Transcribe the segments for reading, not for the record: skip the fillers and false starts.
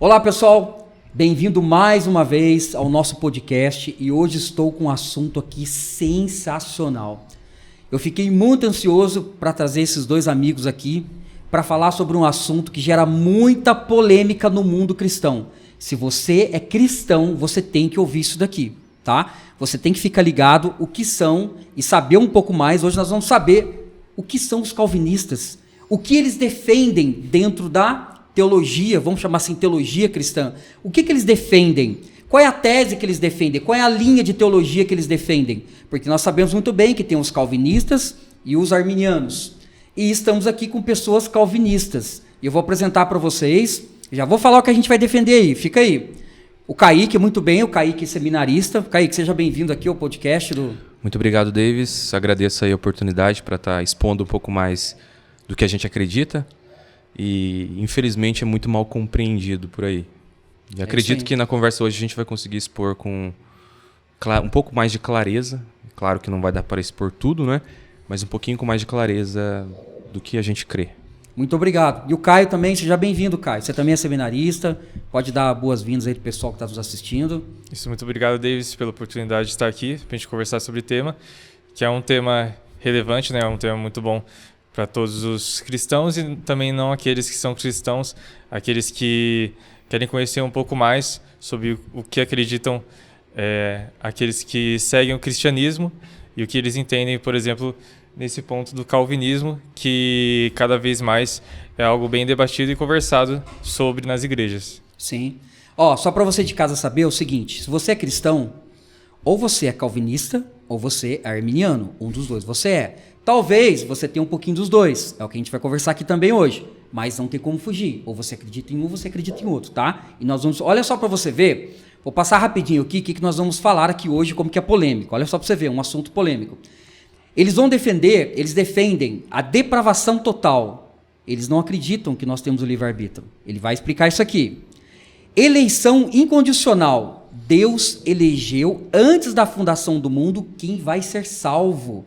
Olá pessoal, bem-vindo mais uma vez ao nosso podcast e hoje estou com um assunto aqui sensacional. Eu fiquei muito ansioso para trazer esses dois amigos aqui para falar sobre um assunto que gera muita polêmica no mundo cristão. Se você é cristão, você tem que ouvir isso daqui, tá? Você tem que ficar ligado o que são e saber um pouco mais. Hoje nós vamos saber o que são os calvinistas, o que eles defendem dentro da teologia, vamos chamar assim, teologia cristã. O que eles defendem? Qual é a tese que eles defendem? Qual é a linha de teologia que eles defendem? Porque nós sabemos muito bem que tem os calvinistas e os arminianos. E estamos aqui com pessoas calvinistas. E eu vou apresentar para vocês, já vou falar o que a gente vai defender aí, fica aí. O Kaique, muito bem, o Kaique seminarista. Kaique, seja bem-vindo aqui ao podcast do... Muito obrigado, Davis. Agradeço aí a oportunidade para estar expondo um pouco mais do que a gente acredita. E infelizmente é muito mal compreendido por aí. E acredito que na conversa hoje a gente vai conseguir expor com um pouco mais de clareza. Claro que não vai dar para expor tudo, né? Mas um pouquinho com mais de clareza do que a gente crê. Muito obrigado. E o Caio também, seja bem-vindo, Caio. Você também é seminarista, pode dar boas-vindas aí pro pessoal que está nos assistindo. Isso, muito obrigado, Davis, pela oportunidade de estar aqui para a gente conversar sobre o tema, que é um tema relevante, né? É um tema muito bom para todos os cristãos e também não aqueles que são cristãos, aqueles que querem conhecer um pouco mais sobre o que acreditam, aqueles que seguem o cristianismo e o que eles entendem, por exemplo, nesse ponto do calvinismo, que cada vez mais é algo bem debatido e conversado sobre nas igrejas. Sim. Só para você de casa saber é o seguinte, se você é cristão, ou você é calvinista ou você é arminiano, um dos dois você é. Talvez você tenha um pouquinho dos dois, é o que a gente vai conversar aqui também hoje, mas não tem como fugir, ou você acredita em um ou você acredita em outro, tá? E nós vamos, olha só para você ver, vou passar rapidinho aqui o que nós vamos falar aqui hoje, como que é polêmico, olha só para você ver, um assunto polêmico. Eles defendem a depravação total, eles não acreditam que nós temos o livre-arbítrio, ele vai explicar isso aqui. Eleição incondicional, Deus elegeu antes da fundação do mundo quem vai ser salvo.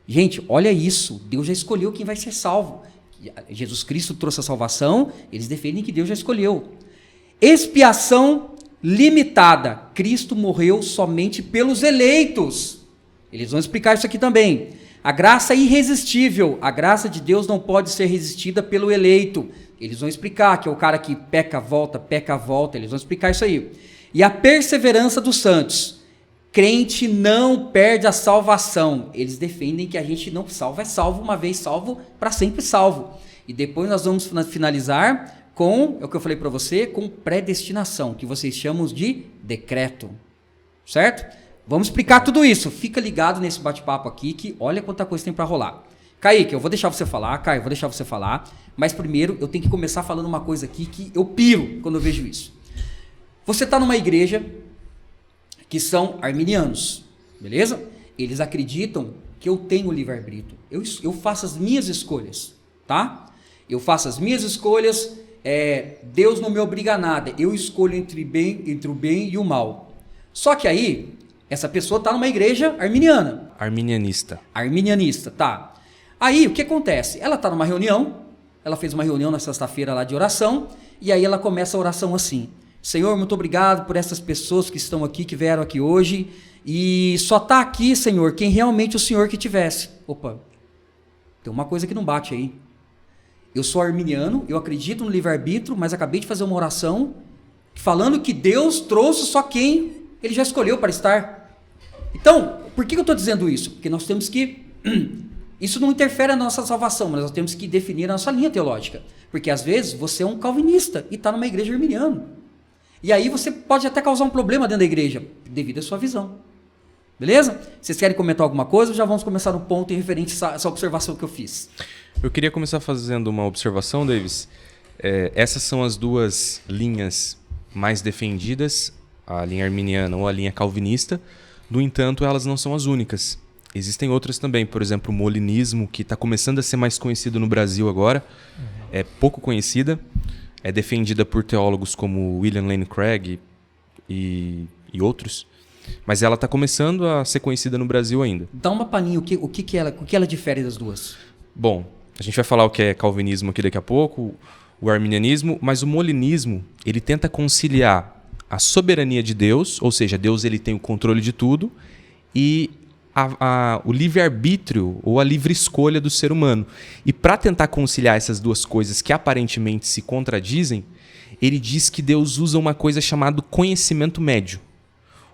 Gente, olha isso, Deus já escolheu quem vai ser salvo. Jesus Cristo trouxe a salvação, eles defendem que Deus já escolheu. Expiação limitada, Cristo morreu somente pelos eleitos. Eles vão explicar isso aqui também. A graça irresistível, a graça de Deus não pode ser resistida pelo eleito. Eles vão explicar que é o cara que peca, volta, eles vão explicar isso aí. E a perseverança dos santos. Crente não perde a salvação. Eles defendem que a gente não salvo, é salvo uma vez salvo, para sempre salvo. E depois nós vamos finalizar com, é o que eu falei para você, com predestinação, que vocês chamam de decreto. Certo? Vamos explicar tudo isso. Fica ligado nesse bate-papo aqui, que olha quanta coisa tem para rolar. Kaique, eu vou deixar você falar. Caio, eu vou deixar você falar. Mas primeiro eu tenho que começar falando uma coisa aqui que eu piro quando eu vejo isso. Você está numa igreja que são arminianos, beleza? Eles acreditam que eu tenho livre-arbítrio. Eu faço as minhas escolhas, tá? Eu faço as minhas escolhas, Deus não me obriga a nada. Eu escolho entre o bem e o mal. Só que aí, essa pessoa está numa igreja arminiana. Arminianista, tá. Aí, o que acontece? Ela está numa reunião, ela fez uma reunião na sexta-feira lá de oração, e aí ela começa a oração assim: Senhor, muito obrigado por essas pessoas que estão aqui, que vieram aqui hoje, e só está aqui, Senhor, quem realmente o Senhor que tivesse. Opa, tem uma coisa que não bate aí. Eu sou arminiano, eu acredito no livre-arbítrio, mas acabei de fazer uma oração falando que Deus trouxe só quem Ele já escolheu para estar. Então, por que eu estou dizendo isso? Porque nós temos que... Isso não interfere na nossa salvação, mas nós temos que definir a nossa linha teológica. Porque às vezes você é um calvinista e está numa igreja arminiana. E aí você pode até causar um problema dentro da igreja, devido à sua visão. Beleza? Vocês querem comentar alguma coisa ou já vamos começar no ponto em referente a essa observação que eu fiz? Eu queria começar fazendo uma observação, Davis. Essas são as duas linhas mais defendidas, a linha arminiana ou a linha calvinista. No entanto, elas não são as únicas. Existem outras também, por exemplo, o molinismo, que está começando a ser mais conhecido no Brasil agora. É pouco conhecida. É defendida por teólogos como William Lane Craig e outros, mas ela está começando a ser conhecida no Brasil ainda. Dá uma palhinha, o que ela difere das duas? Bom, a gente vai falar o que é calvinismo aqui daqui a pouco. o arminianismo, mas o molinismo ele tenta conciliar a soberania de Deus, ou seja, Deus ele tem o controle de tudo, e o livre-arbítrio ou a livre escolha do ser humano. E para tentar conciliar essas duas coisas que aparentemente se contradizem, ele diz que Deus usa uma coisa chamada conhecimento médio.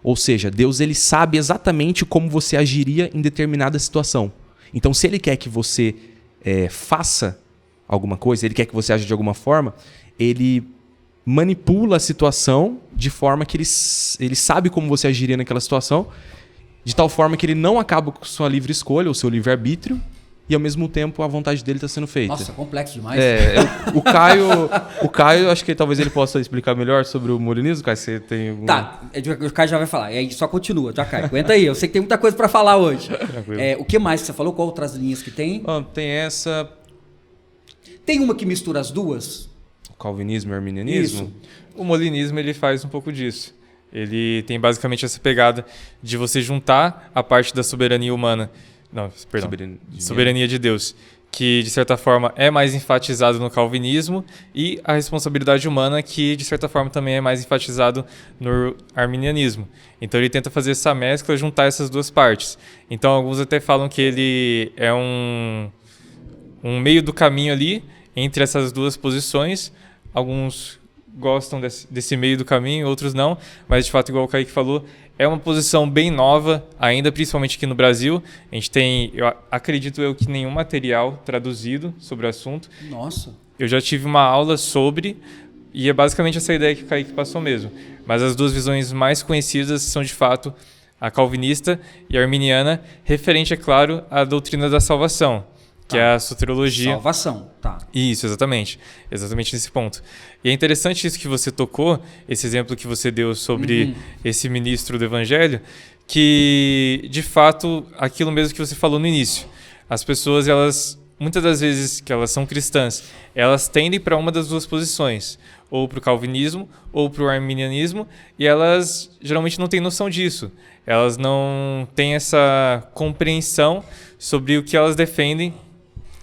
Ou seja, Deus ele sabe exatamente como você agiria em determinada situação. Então, se ele quer que você faça alguma coisa, ele quer que você aja de alguma forma, ele manipula a situação de forma que ele sabe como você agiria naquela situação, de tal forma que ele não acaba com sua livre escolha, o seu livre-arbítrio, e ao mesmo tempo a vontade dele está sendo feita. Nossa, complexo demais. O Caio, acho que talvez ele possa explicar melhor sobre o molinismo, Caio, você tem algum... Tá, o Caio já vai falar, e aí só continua, tá, Caio? Aguenta aí, eu sei que tem muita coisa para falar hoje. O que mais que você falou? Qual outras linhas que tem? Tem essa... Tem uma que mistura as duas? O calvinismo e o arminianismo? Isso. O molinismo ele faz um pouco disso. Ele tem basicamente essa pegada de você juntar a parte da soberania humana, soberania de Deus, que de certa forma é mais enfatizado no calvinismo, e a responsabilidade humana, que de certa forma também é mais enfatizado no arminianismo. Então ele tenta fazer essa mescla, juntar essas duas partes. Então alguns até falam que ele é um meio do caminho ali entre essas duas posições. Alguns gostam desse meio do caminho, outros não, mas de fato, igual o Kaique falou, é uma posição bem nova, ainda principalmente aqui no Brasil. A gente tem, acredito eu, que nenhum material traduzido sobre o assunto. Nossa. Eu já tive uma aula sobre, e é basicamente essa ideia que o Kaique passou mesmo. Mas as duas visões mais conhecidas são, de fato, a calvinista e a arminiana, referente, é claro, à doutrina da salvação, que é a soteriologia. Salvação, tá. Isso, exatamente. Exatamente nesse ponto. E é interessante isso que você tocou, esse exemplo que você deu sobre esse ministro do evangelho, que, de fato, aquilo mesmo que você falou no início. As pessoas, elas, muitas das vezes que elas são cristãs, elas tendem para uma das duas posições, ou para o calvinismo, ou para o arminianismo, e elas geralmente não têm noção disso. Elas não têm essa compreensão sobre o que elas defendem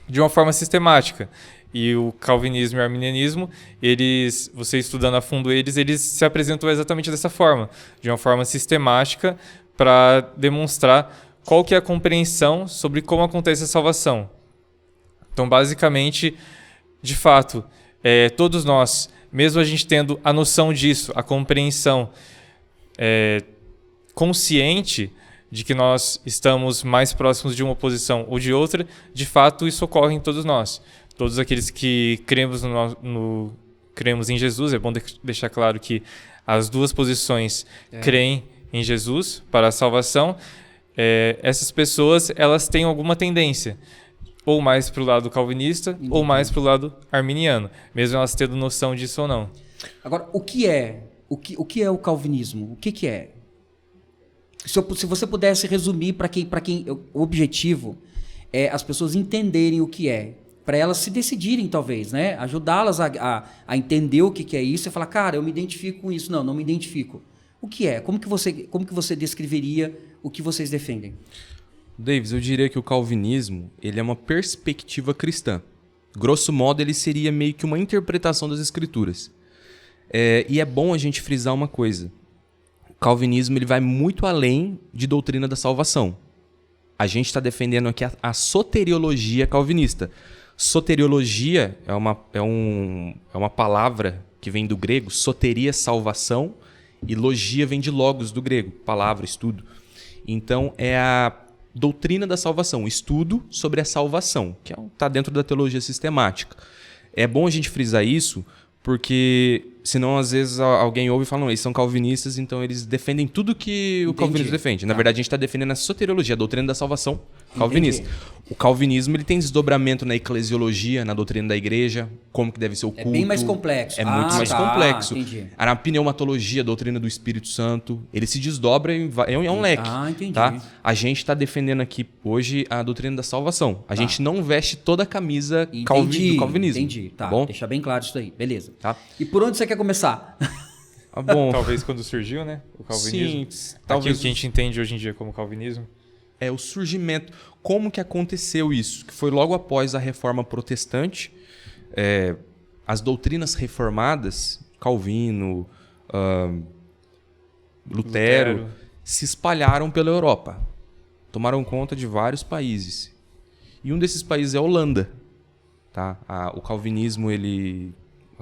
de uma forma sistemática. E o calvinismo e o arminianismo, você estudando a fundo eles se apresentam exatamente dessa forma, de uma forma sistemática, para demonstrar qual que é a compreensão sobre como acontece a salvação. Então, basicamente, de fato, todos nós, mesmo a gente tendo a noção disso, a compreensão consciente de que nós estamos mais próximos de uma posição ou de outra, de fato isso ocorre em todos nós. Todos aqueles que cremos em Jesus, é bom deixar claro que as duas posições creem em Jesus para a salvação. Essas pessoas, elas têm alguma tendência, ou mais para o lado calvinista, ou mais para o lado arminiano, mesmo elas tendo noção disso ou não. Agora, o que é o calvinismo? O que é? Se você pudesse resumir para quem o objetivo é as pessoas entenderem o que é, para elas se decidirem talvez, né? Ajudá-las a entender o que é isso e falar, cara, eu me identifico com isso. Não me identifico. O que é? Como que você descreveria o que vocês defendem? Davis, eu diria que o calvinismo ele é uma perspectiva cristã. Grosso modo, ele seria meio que uma interpretação das escrituras. E é bom a gente frisar uma coisa. O calvinismo ele vai muito além de doutrina da salvação. A gente está defendendo aqui a soteriologia calvinista. Soteriologia é uma palavra que vem do grego, soteria, salvação, e logia vem de logos do grego, palavra, estudo. Então é a doutrina da salvação, estudo sobre a salvação, que está dentro da teologia sistemática. É bom a gente frisar isso, porque senão às vezes alguém ouve e fala, não, eles são calvinistas, então eles defendem tudo que o calvinismo defende. Na verdade, a gente está defendendo a soteriologia, a doutrina da salvação calvinista. O calvinismo ele tem desdobramento na eclesiologia, na doutrina da igreja, como que deve ser o culto. É bem mais complexo. É muito mais complexo. Entendi. A pneumatologia, a doutrina do Espírito Santo, ele se desdobra e é um leque. Entendi. Tá? A gente está defendendo aqui hoje a doutrina da salvação. A gente não veste toda a camisa do calvinismo. Entendi. Tá, bom? deixa bem claro isso aí. Beleza. Tá? E por onde você quer começar? Bom. Talvez quando surgiu, né? O calvinismo. Sim, Talvez o que a gente entende hoje em dia como calvinismo. O surgimento. Como que aconteceu isso? Que foi logo após a Reforma Protestante. as doutrinas reformadas, Calvino, Lutero, se espalharam pela Europa. Tomaram conta de vários países. E um desses países é a Holanda. Tá? O calvinismo,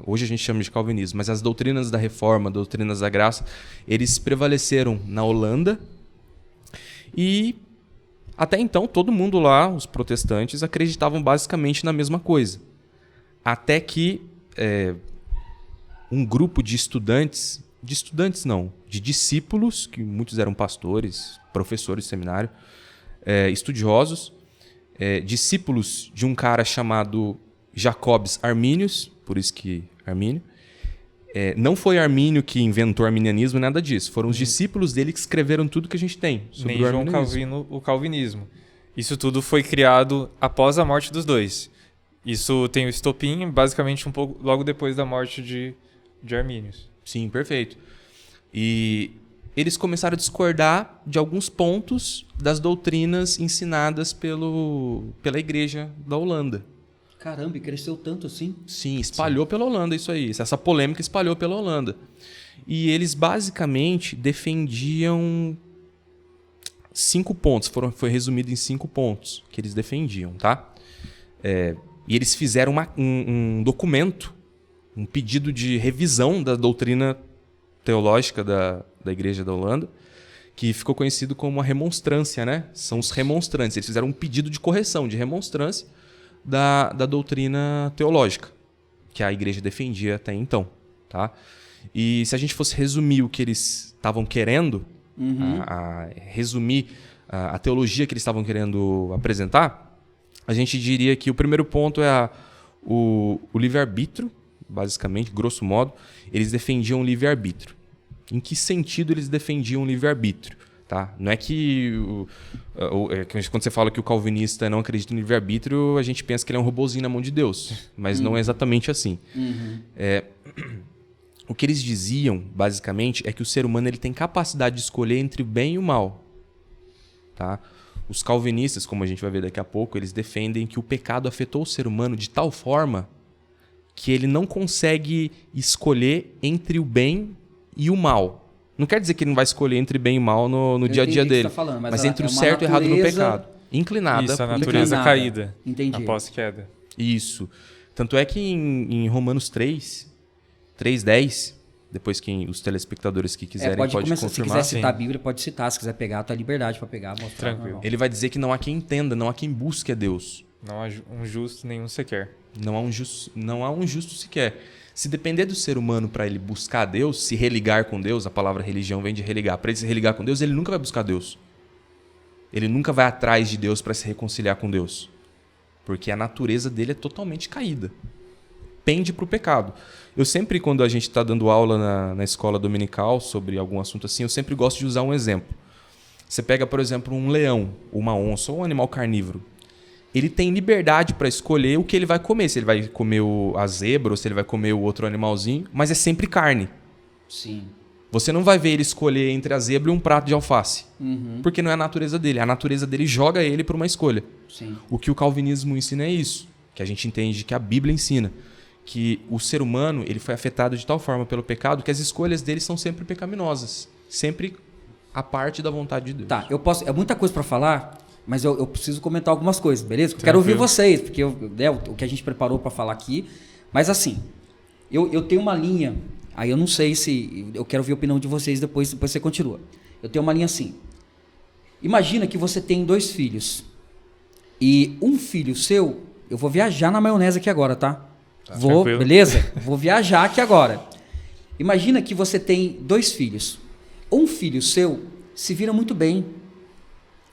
hoje a gente chama de calvinismo, mas as doutrinas da reforma, doutrinas da graça, eles prevaleceram na Holanda. E até então todo mundo lá, os protestantes, acreditavam basicamente na mesma coisa. Até que um grupo de discípulos, que muitos eram pastores, professores de seminário, estudiosos, discípulos de um cara chamado Jacobus Arminius, por isso que Armínio. Não foi Armínio que inventou o arminianismo, nada disso. Foram os discípulos dele que escreveram tudo que a gente tem sobre Nem o João Calvino, o calvinismo. Isso tudo foi criado após a morte dos dois. Isso tem o estopim, basicamente um pouco logo depois da morte de Arminius. Sim, perfeito. E eles começaram a discordar de alguns pontos das doutrinas ensinadas pela igreja da Holanda. Caramba, e cresceu tanto assim? Sim, espalhou pela Holanda isso aí. Essa polêmica espalhou pela Holanda. E eles basicamente defendiam 5 pontos. Foi resumido em 5 pontos que eles defendiam, tá? E eles fizeram um documento, um pedido de revisão da doutrina teológica da igreja da Holanda, que ficou conhecido como a remonstrância, né? São os remonstrantes. Eles fizeram um pedido de correção, de remonstrância da doutrina teológica que a igreja defendia até então, tá? E se a gente fosse resumir o que eles estavam querendo, resumir a teologia que eles estavam querendo apresentar, a gente diria que o primeiro ponto é o livre-arbítrio, basicamente, grosso modo. Eles defendiam o livre-arbítrio. Em que sentido eles defendiam o livre-arbítrio? Tá? Não é que quando você fala que o calvinista não acredita no livre-arbítrio, a gente pensa que ele é um robozinho na mão de Deus, mas não é exatamente assim. O que eles diziam, basicamente, é que o ser humano ele tem capacidade de escolher entre o bem e o mal. Tá? Os calvinistas, como a gente vai ver daqui a pouco, eles defendem que o pecado afetou o ser humano de tal forma que ele não consegue escolher entre o bem e o mal. Não quer dizer que ele não vai escolher entre bem e mal no dia a dia dele. Mas entre o certo e o errado no pecado. Inclinada. Isso, a natureza caída. Entendi. Após queda. Isso. Tanto é que em Romanos 3:10, depois que os telespectadores que quiserem pode confirmar. Se quiser citar a Bíblia, pode citar. Se quiser pegar, tá à liberdade para pegar, mostrar. Tranquilo. Ele vai dizer que não há quem entenda, não há quem busque a Deus. Não há um justo nenhum sequer. Não há um justo sequer. Se depender do ser humano para ele buscar a Deus, se religar com Deus, a palavra religião vem de religar. Para ele se religar com Deus, ele nunca vai buscar Deus. Ele nunca vai atrás de Deus para se reconciliar com Deus. Porque a natureza dele é totalmente caída. Pende para o pecado. Eu sempre, quando a gente está dando aula na escola dominical sobre algum assunto assim, eu sempre gosto de usar um exemplo. Você pega, por exemplo, um leão, uma onça ou um animal carnívoro. Ele tem liberdade para escolher o que ele vai comer. Se ele vai comer a zebra ou se ele vai comer o outro animalzinho, mas é sempre carne. Sim. Você não vai ver ele escolher entre a zebra e um prato de alface. Porque não é a natureza dele. A natureza dele joga ele para uma escolha. Sim. O que o calvinismo ensina é isso. Que a gente entende que a Bíblia ensina. Que o ser humano ele foi afetado de tal forma pelo pecado que as escolhas dele são sempre pecaminosas. Sempre a parte da vontade de Deus. Tá, é muita coisa para falar, mas eu preciso comentar algumas coisas, beleza? Eu quero ouvir vocês, porque o que a gente preparou para falar aqui. Mas assim, eu tenho uma linha, aí eu não sei se... Eu quero ouvir a opinião de vocês, depois você continua. Eu tenho uma linha assim. Imagina que você tem 2 filhos. E um filho seu... Eu vou viajar na maionese aqui agora, tá? Vou, tranquilo. Beleza? Vou viajar aqui agora. Imagina que você tem 2 filhos. Um filho seu se vira muito bem.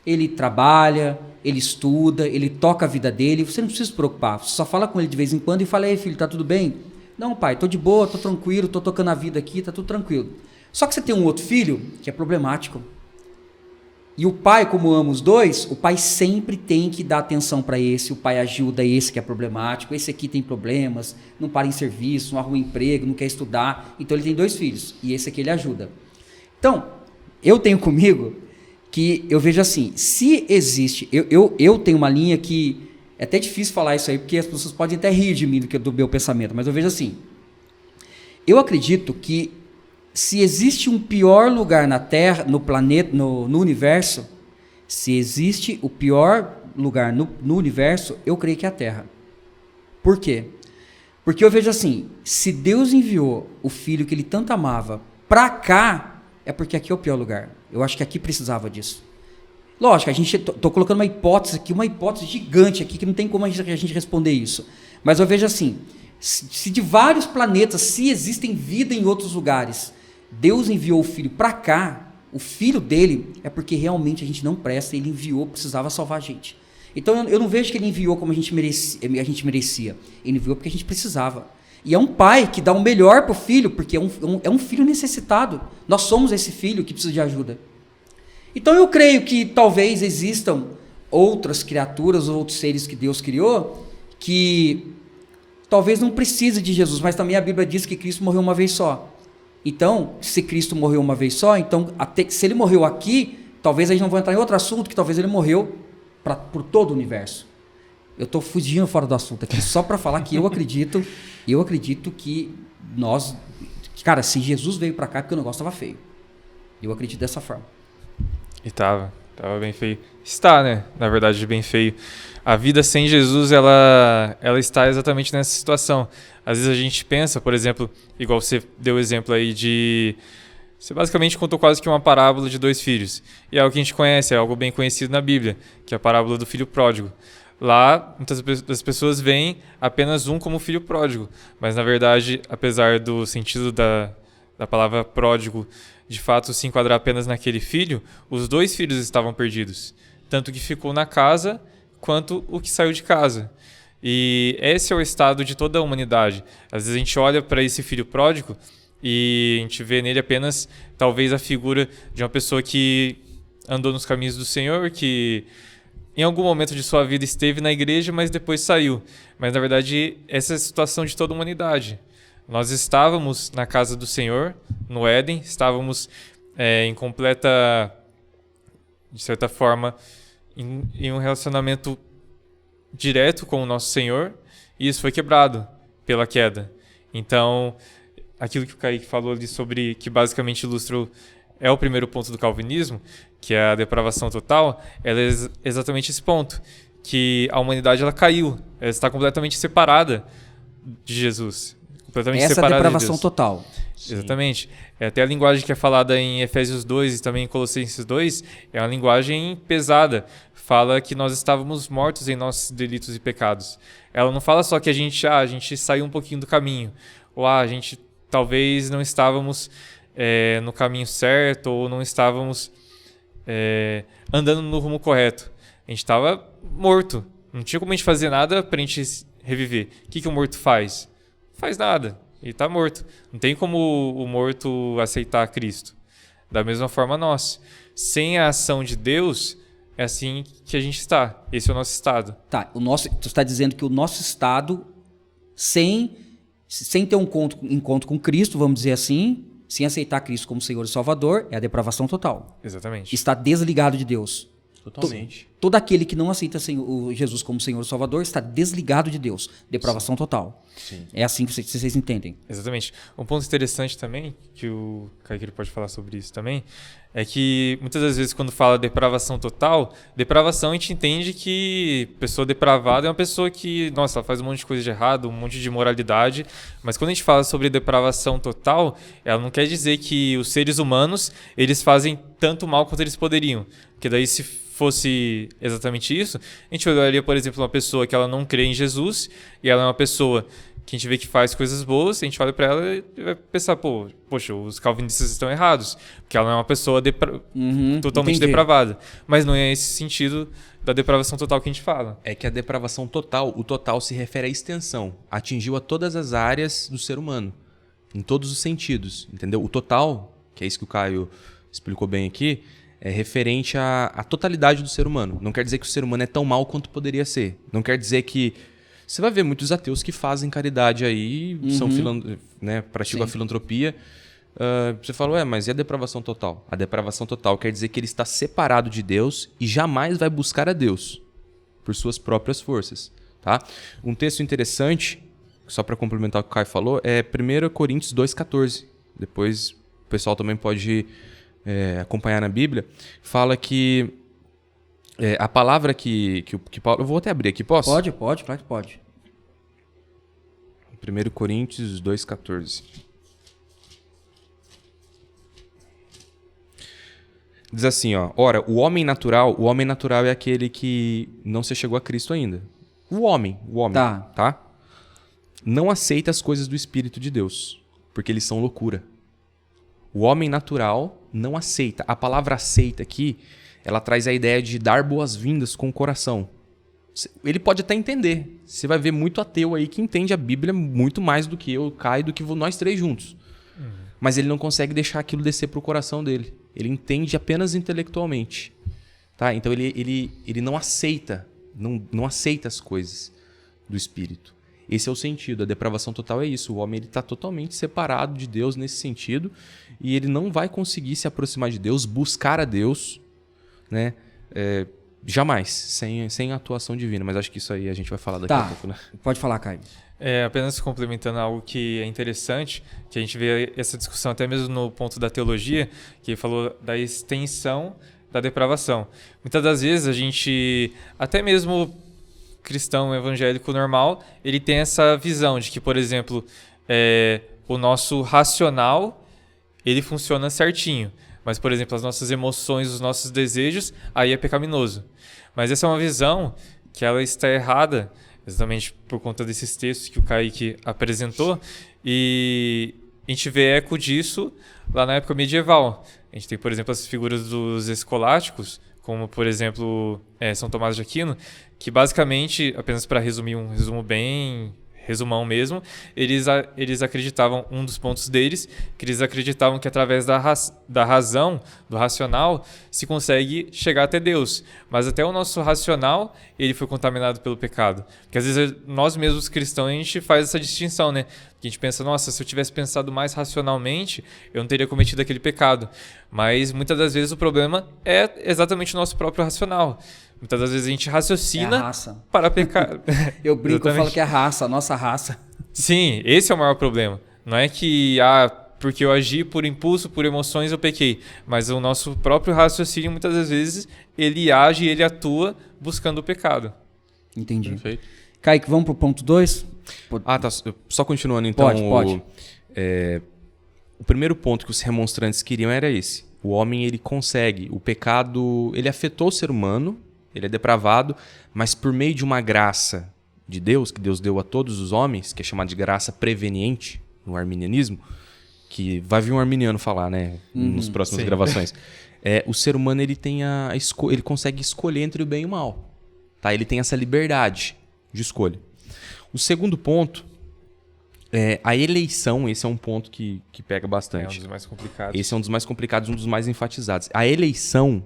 Ele trabalha, ele estuda, ele toca a vida dele. Você não precisa se preocupar. Você só fala com ele de vez em quando e fala: ei, filho, tá tudo bem? Não, pai, tô de boa, tô tranquilo, tô tocando a vida aqui, tá tudo tranquilo. Só que você tem um outro filho que é problemático. E o pai, como ama os 2, o pai sempre tem que dar atenção para esse. O pai ajuda esse que é problemático. Esse aqui tem problemas, não para em serviço, não arruma emprego, não quer estudar. Então ele tem 2 filhos e esse aqui ele ajuda. Então, eu tenho comigo que eu vejo assim, se existe... Eu tenho uma linha que É até difícil falar isso aí, porque as pessoas podem até rir de mim do meu pensamento, mas eu vejo assim. Eu acredito que se existe um pior lugar na Terra, no planeta, no universo, se existe o pior lugar no universo, eu creio que é a Terra. Por quê? Porque eu vejo assim, se Deus enviou o Filho que Ele tanto amava para cá, é porque aqui é o pior lugar. Eu acho que aqui precisava disso. Lógico, tô colocando uma hipótese aqui, uma hipótese gigante aqui, que não tem como a gente responder isso. Mas eu vejo assim, se de vários planetas, se existem vida em outros lugares, Deus enviou o Filho para cá, o Filho dele, é porque realmente a gente não presta, Ele enviou, precisava salvar a gente. Então eu não vejo que Ele enviou como a gente merecia. Ele enviou porque a gente precisava. E é um pai que dá o melhor para o filho, porque é um filho necessitado. Nós somos esse filho que precisa de ajuda. Então eu creio que talvez existam outras criaturas, outros seres que Deus criou, que talvez não precise de Jesus, mas também a Bíblia diz que Cristo morreu uma vez só. Então, se Cristo morreu uma vez só, então se Ele morreu aqui, talvez a gente não vai entrar em outro assunto, que talvez Ele morreu por todo o universo. Eu estou fugindo fora do assunto aqui, só para falar que eu acredito que cara, se Jesus veio para cá é porque o negócio estava feio. Eu acredito dessa forma. E tava bem feio. Está, né? Na verdade, bem feio. A vida sem Jesus, ela está exatamente nessa situação. Às vezes a gente pensa, por exemplo, igual você deu o exemplo aí de... Você basicamente contou quase que uma parábola de 2 filhos. E é algo que a gente conhece, é algo bem conhecido na Bíblia, que é a parábola do filho pródigo. Lá, muitas das pessoas veem apenas um como filho pródigo. Mas, na verdade, apesar do sentido da palavra pródigo de fato se enquadrar apenas naquele filho, os 2 filhos estavam perdidos. Tanto o que ficou na casa, quanto o que saiu de casa. E esse é o estado de toda a humanidade. Às vezes a gente olha para esse filho pródigo e a gente vê nele apenas, talvez, a figura de uma pessoa que andou nos caminhos do Senhor, que em algum momento de sua vida esteve na igreja, mas depois saiu. Mas, na verdade, essa é a situação de toda a humanidade. Nós estávamos na casa do Senhor, no Éden, estávamos em completa, de certa forma, em um relacionamento direto com o nosso Senhor, e isso foi quebrado pela queda. Então, aquilo que o Kaique falou ali sobre, que basicamente ilustrou, é o primeiro ponto do calvinismo, que é a depravação total, ela é exatamente esse ponto, que a humanidade ela caiu, ela está completamente separada de Jesus. Completamente essa separada depravação de Deus. total. Exatamente. Até a linguagem que é falada em Efésios 2 e também em Colossenses 2 é uma linguagem pesada. Fala que nós estávamos mortos em nossos delitos e pecados. Ela não fala só que a gente saiu um pouquinho do caminho. Ou a gente talvez não estávamos no caminho certo ou não estávamos andando no rumo correto. A gente estava morto. Não tinha como a gente fazer nada para a gente reviver. O que o morto faz? Faz nada. Ele está morto. Não tem como o morto aceitar Cristo. Da mesma forma nós. Sem a ação de Deus, é assim que a gente está. Esse é o nosso estado. Tá, tu está dizendo que o nosso estado, sem ter um encontro com Cristo, vamos dizer assim, sem aceitar Cristo como Senhor e Salvador, é a depravação total. Exatamente. Está desligado de Deus. Totalmente. Todo aquele que não aceita Jesus como Senhor e Salvador está desligado de Deus. Depravação total. Sim. É assim que vocês entendem. Exatamente. Um ponto interessante também, que o Kaique pode falar sobre isso também, é que muitas das vezes quando fala depravação total, depravação a gente entende que pessoa depravada é uma pessoa que, nossa, ela faz um monte de coisa de errado, um monte de imoralidade, mas quando a gente fala sobre depravação total, ela não quer dizer que os seres humanos, eles fazem tanto mal quanto eles poderiam. Porque daí se fosse exatamente isso, a gente olharia, por exemplo, uma pessoa que ela não crê em Jesus e ela é uma pessoa que a gente vê que faz coisas boas, a gente olha para ela e vai pensar, poxa, os calvinistas estão errados, porque ela não é uma pessoa totalmente depravada. Mas não é esse sentido da depravação total que a gente fala. É que a depravação total, o total se refere à extensão, atingiu a todas as áreas do ser humano, em todos os sentidos, entendeu? O total, que é isso que o Caio explicou bem aqui, é referente à totalidade do ser humano. Não quer dizer que o ser humano é tão mal quanto poderia ser. Não quer dizer que... Você vai ver muitos ateus que fazem caridade aí, praticam a filantropia. Você fala, mas e a depravação total? A depravação total quer dizer que ele está separado de Deus e jamais vai buscar a Deus. por suas próprias forças. Tá? Um texto interessante, só para complementar o que o Caio falou, é 1 Coríntios 2,14. Depois o pessoal também pode acompanhar na Bíblia. Fala que a palavra que Paulo... Eu vou até abrir aqui, posso? Pode, claro que pode. 1 Coríntios 2,14. Diz assim, ó. Ora, o homem natural é aquele que não se chegou a Cristo ainda. O homem, tá? Não aceita as coisas do Espírito de Deus, porque eles são loucura. O homem natural não aceita. A palavra aceita aqui, ela traz a ideia de dar boas-vindas com o coração. Ele pode até entender. Você vai ver muito ateu aí que entende a Bíblia muito mais do que eu, Caio, do que nós três juntos. Mas ele não consegue deixar aquilo descer pro coração dele. Ele entende apenas intelectualmente. Tá? Então ele não aceita. Não aceita as coisas do Espírito. Esse é o sentido. A depravação total é isso. O homem está totalmente separado de Deus nesse sentido e ele não vai conseguir se aproximar de Deus, buscar a Deus, né? Jamais, sem a atuação divina. Mas acho que isso aí a gente vai falar daqui a pouco, né? Pode falar, Caio. Apenas complementando algo que é interessante, que a gente vê essa discussão até mesmo no ponto da teologia, que ele falou da extensão da depravação. Muitas das vezes a gente, até mesmo cristão evangélico normal, ele tem essa visão de que, por exemplo, o nosso racional ele funciona certinho, mas, por exemplo, as nossas emoções, os nossos desejos, aí é pecaminoso. Mas essa é uma visão que ela está errada, exatamente por conta desses textos que o Kaique apresentou, e a gente vê eco disso lá na época medieval. A gente tem, por exemplo, as figuras dos escolásticos, como, por exemplo, São Tomás de Aquino, que basicamente, apenas para resumir um resumo bem resumão mesmo, eles acreditavam, um dos pontos deles, que eles acreditavam que através da razão, do racional, se consegue chegar até Deus. Mas até o nosso racional, ele foi contaminado pelo pecado. Porque às vezes nós mesmos cristãos, a gente faz essa distinção, né? Porque a gente pensa, nossa, se eu tivesse pensado mais racionalmente, eu não teria cometido aquele pecado. Mas muitas das vezes o problema é exatamente o nosso próprio racional. Muitas das vezes a gente raciocina para pecar. Eu brinco, eu falo que é a raça, a nossa raça. Sim, esse é o maior problema. Não é que, porque eu agi por impulso, por emoções, eu pequei. Mas o nosso próprio raciocínio, muitas das vezes, ele age e ele atua buscando o pecado. Entendi. Perfeito. Kaique, vamos pro ponto 2? Tá. Só continuando, então. Pode. O primeiro ponto que os remonstrantes queriam era esse. O homem, ele consegue. O pecado, ele afetou o ser humano, ele é depravado, mas por meio de uma graça de Deus, que Deus deu a todos os homens, que é chamada de graça preveniente no arminianismo, que vai vir um arminiano falar, né, nas próximas gravações. O ser humano ele tem ele consegue escolher entre o bem e o mal. Tá? Ele tem essa liberdade de escolha. O segundo ponto é a eleição. Esse é um ponto que pega bastante. É um dos mais complicados. Esse é um dos mais complicados, um dos mais enfatizados. A eleição,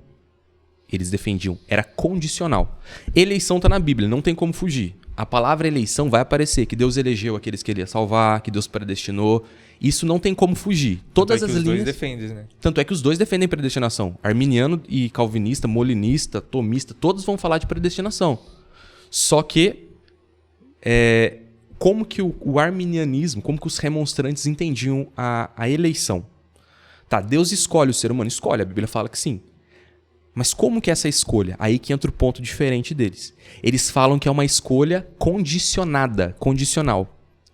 eles defendiam, era condicional. Eleição está na Bíblia, não tem como fugir. A palavra eleição vai aparecer, que Deus elegeu aqueles que ele ia salvar, que Deus predestinou. Isso não tem como fugir. Todas as linhas... Os dois defendem, né? Tanto é que os dois defendem predestinação. Arminiano e calvinista, molinista, tomista, todos vão falar de predestinação. Só que, como que o arminianismo, como que os remonstrantes entendiam a eleição? Tá, Deus escolhe o ser humano? Escolhe, a Bíblia fala que sim. Mas como que é essa escolha? Aí que entra o ponto diferente deles. Eles falam que é uma escolha condicional.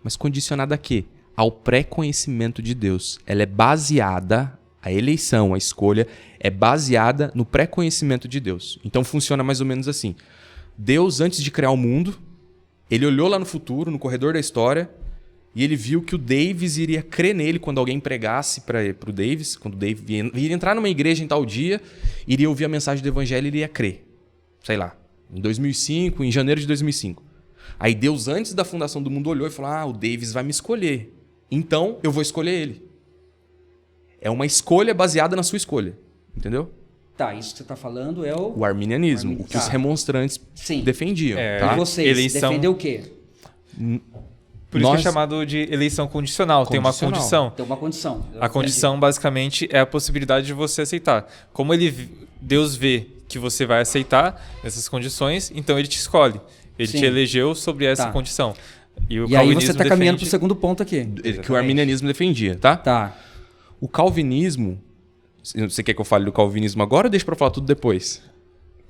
Mas condicionada a quê? Ao pré-conhecimento de Deus. Ela é baseada, a eleição, a escolha, é baseada no pré-conhecimento de Deus. Então funciona mais ou menos assim. Deus, antes de criar o mundo, ele olhou lá no futuro, no corredor da história, e ele viu que o Davis iria crer nele quando alguém pregasse para o Davis, quando o Davis iria entrar numa igreja em tal dia, iria ouvir a mensagem do evangelho e iria crer. Sei lá, em 2005, em janeiro de 2005. Aí Deus, antes da fundação do mundo, olhou e falou, o Davis vai me escolher. Então, eu vou escolher ele. É uma escolha baseada na sua escolha. Entendeu? Tá, isso que você está falando é o arminianismo. O que os remonstrantes defendiam. Tá? E vocês defendem o quê? Por isso que é chamado de eleição condicional. Tem uma condição. Tem uma condição. A condição, basicamente, é a possibilidade de você aceitar. Como Deus vê que você vai aceitar nessas condições, então ele te escolhe. Ele Sim. te elegeu sobre essa Tá. condição. E aí você calvinismo está caminhando para o defende- segundo ponto aqui. Que o arminianismo defendia, tá? Tá. O calvinismo... Você quer que eu fale do calvinismo agora ou deixa pra falar tudo depois?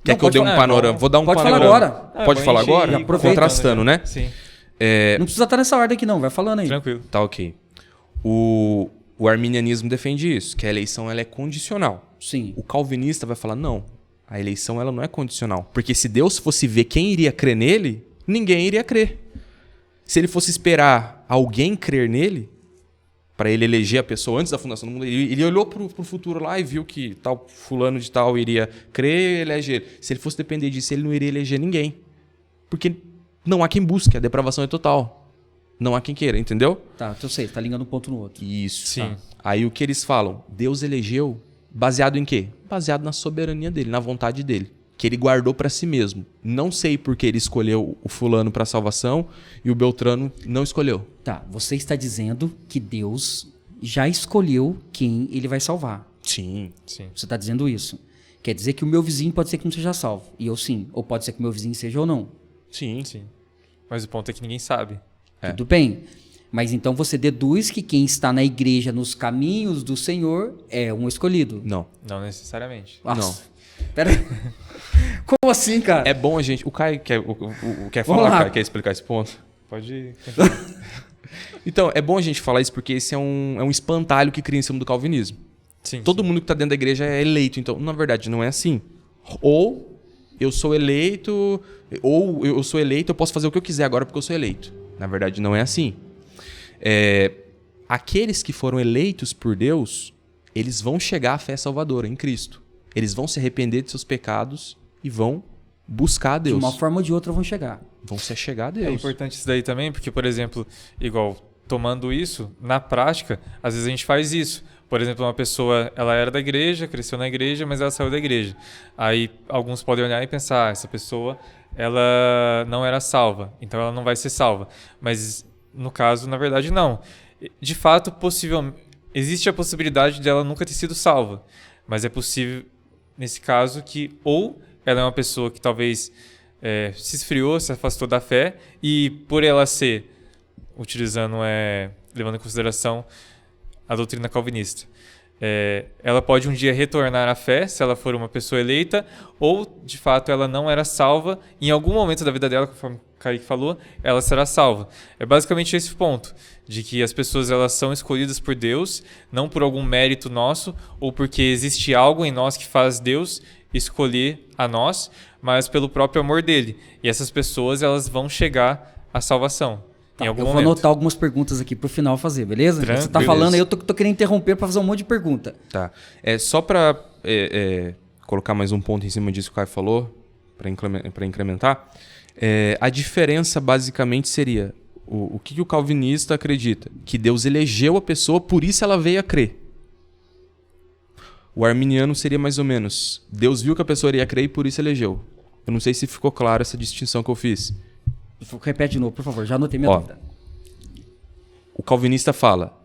Quer Não, que eu dê pode um falar. panorama? Vou dar um Pode falar panorama. agora. Pode bom, falar a gente agora? ir Aproveita. Contrastando, né? Sim, Não precisa estar nessa ordem aqui não, vai falando aí. tranquilo. Tá ok. O arminianismo defende isso, que a eleição ela é condicional. Sim. O calvinista vai falar, não, a eleição ela não é condicional. Porque se Deus fosse ver quem iria crer nele, ninguém iria crer. Se ele fosse esperar alguém crer nele, para ele eleger a pessoa antes da fundação do mundo, ele olhou pro futuro lá e viu que tal fulano de tal iria crer e eleger ele. Se ele fosse depender disso, ele não iria eleger ninguém. Porque não há quem busque, a depravação é total. Não há quem queira, entendeu? Tá, eu sei, tá ligando um ponto no outro. Isso. Sim. Tá. Aí o que eles falam? Deus elegeu baseado em quê? Baseado na soberania dele, na vontade dele. Que ele guardou para si mesmo. Não sei por que ele escolheu o fulano para salvação e o Beltrano não escolheu. Tá, você está dizendo que Deus já escolheu quem ele vai salvar. Sim. Sim. Você está dizendo isso. Quer dizer que o meu vizinho pode ser que não seja salvo. E eu sim. Ou pode ser que o meu vizinho seja ou não. Sim. Sim. Mas o ponto é que ninguém sabe. Tudo bem. Mas então você deduz que quem está na igreja nos caminhos do Senhor é um escolhido. Não. Não necessariamente. Nossa. Pera aí. Como assim, cara? É bom a gente... O Caio quer Vamos falar, lá. Caio? Quer explicar esse ponto? Pode ir. Então, é bom a gente falar isso porque esse é um espantalho que cria em cima do calvinismo. Sim. Todo mundo que está dentro da igreja é eleito. Então, na verdade, não é assim. Ou eu sou eleito, eu posso fazer o que eu quiser agora porque eu sou eleito. Na verdade, não é assim. Aqueles que foram eleitos por Deus, eles vão chegar à fé salvadora em Cristo. Eles vão se arrepender de seus pecados e vão buscar a De Deus. uma forma ou de outra vão chegar. Vão se chegar a É Deus. importante isso daí também, porque, por exemplo, igual, tomando isso, na prática, às vezes a gente faz isso. Por exemplo, uma pessoa, ela era da igreja, cresceu na igreja, mas ela saiu da igreja. Aí alguns podem olhar e pensar, essa pessoa, ela não era salva, então ela não vai ser salva. Mas, no caso, na verdade, não. De fato, existe a possibilidade dela nunca ter sido salva, mas é possível, nesse caso, que ou ela é uma pessoa que talvez se esfriou, se afastou da fé, e por ela ser, levando em consideração a doutrina calvinista, ela pode um dia retornar à fé, se ela for uma pessoa eleita, ou, de fato, ela não era salva, em algum momento da vida dela, conforme o Kaique falou, ela será salva. É basicamente esse o ponto, de que as pessoas elas são escolhidas por Deus, não por algum mérito nosso, ou porque existe algo em nós que faz Deus escolher a nós, mas pelo próprio amor dele. E essas pessoas elas vão chegar à salvação. Tá, em algum eu vou momento. anotar algumas perguntas aqui pro final fazer, beleza? Você tá Tranquilo. falando aí, eu tô querendo interromper para fazer um monte de pergunta. Tá. Só para colocar mais um ponto em cima disso que o Caio falou, para incrementar, a diferença basicamente seria o que o calvinista acredita? Que Deus elegeu a pessoa, por isso ela veio a crer. O arminiano seria mais ou menos, Deus viu que a pessoa iria crer e por isso elegeu. Eu não sei se ficou claro essa distinção que eu fiz. Repete de novo, por favor, já anotei minha dúvida. O calvinista fala,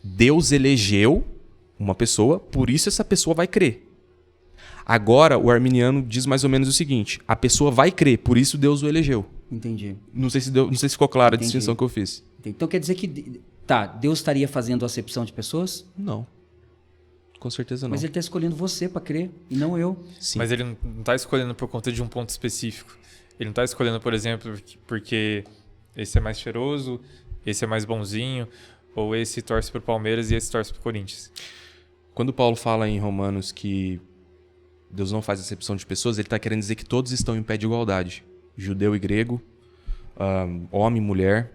Deus elegeu uma pessoa, por isso essa pessoa vai crer. Agora, o arminiano diz mais ou menos o seguinte, a pessoa vai crer, por isso Deus o elegeu. Entendi. Não sei se ficou clara a Entendi. distinção que eu fiz. Então quer dizer que Deus estaria fazendo acepção de pessoas? Não. Com certeza não. Mas ele está escolhendo você para crer e não eu. Sim. Mas ele não está escolhendo por conta de um ponto específico. Ele não está escolhendo, por exemplo, porque esse é mais cheiroso, esse é mais bonzinho, ou esse torce pro Palmeiras e esse torce pro Corinthians. Quando Paulo fala em Romanos que Deus não faz acepção de pessoas, ele está querendo dizer que todos estão em pé de igualdade. Judeu e grego, homem e mulher,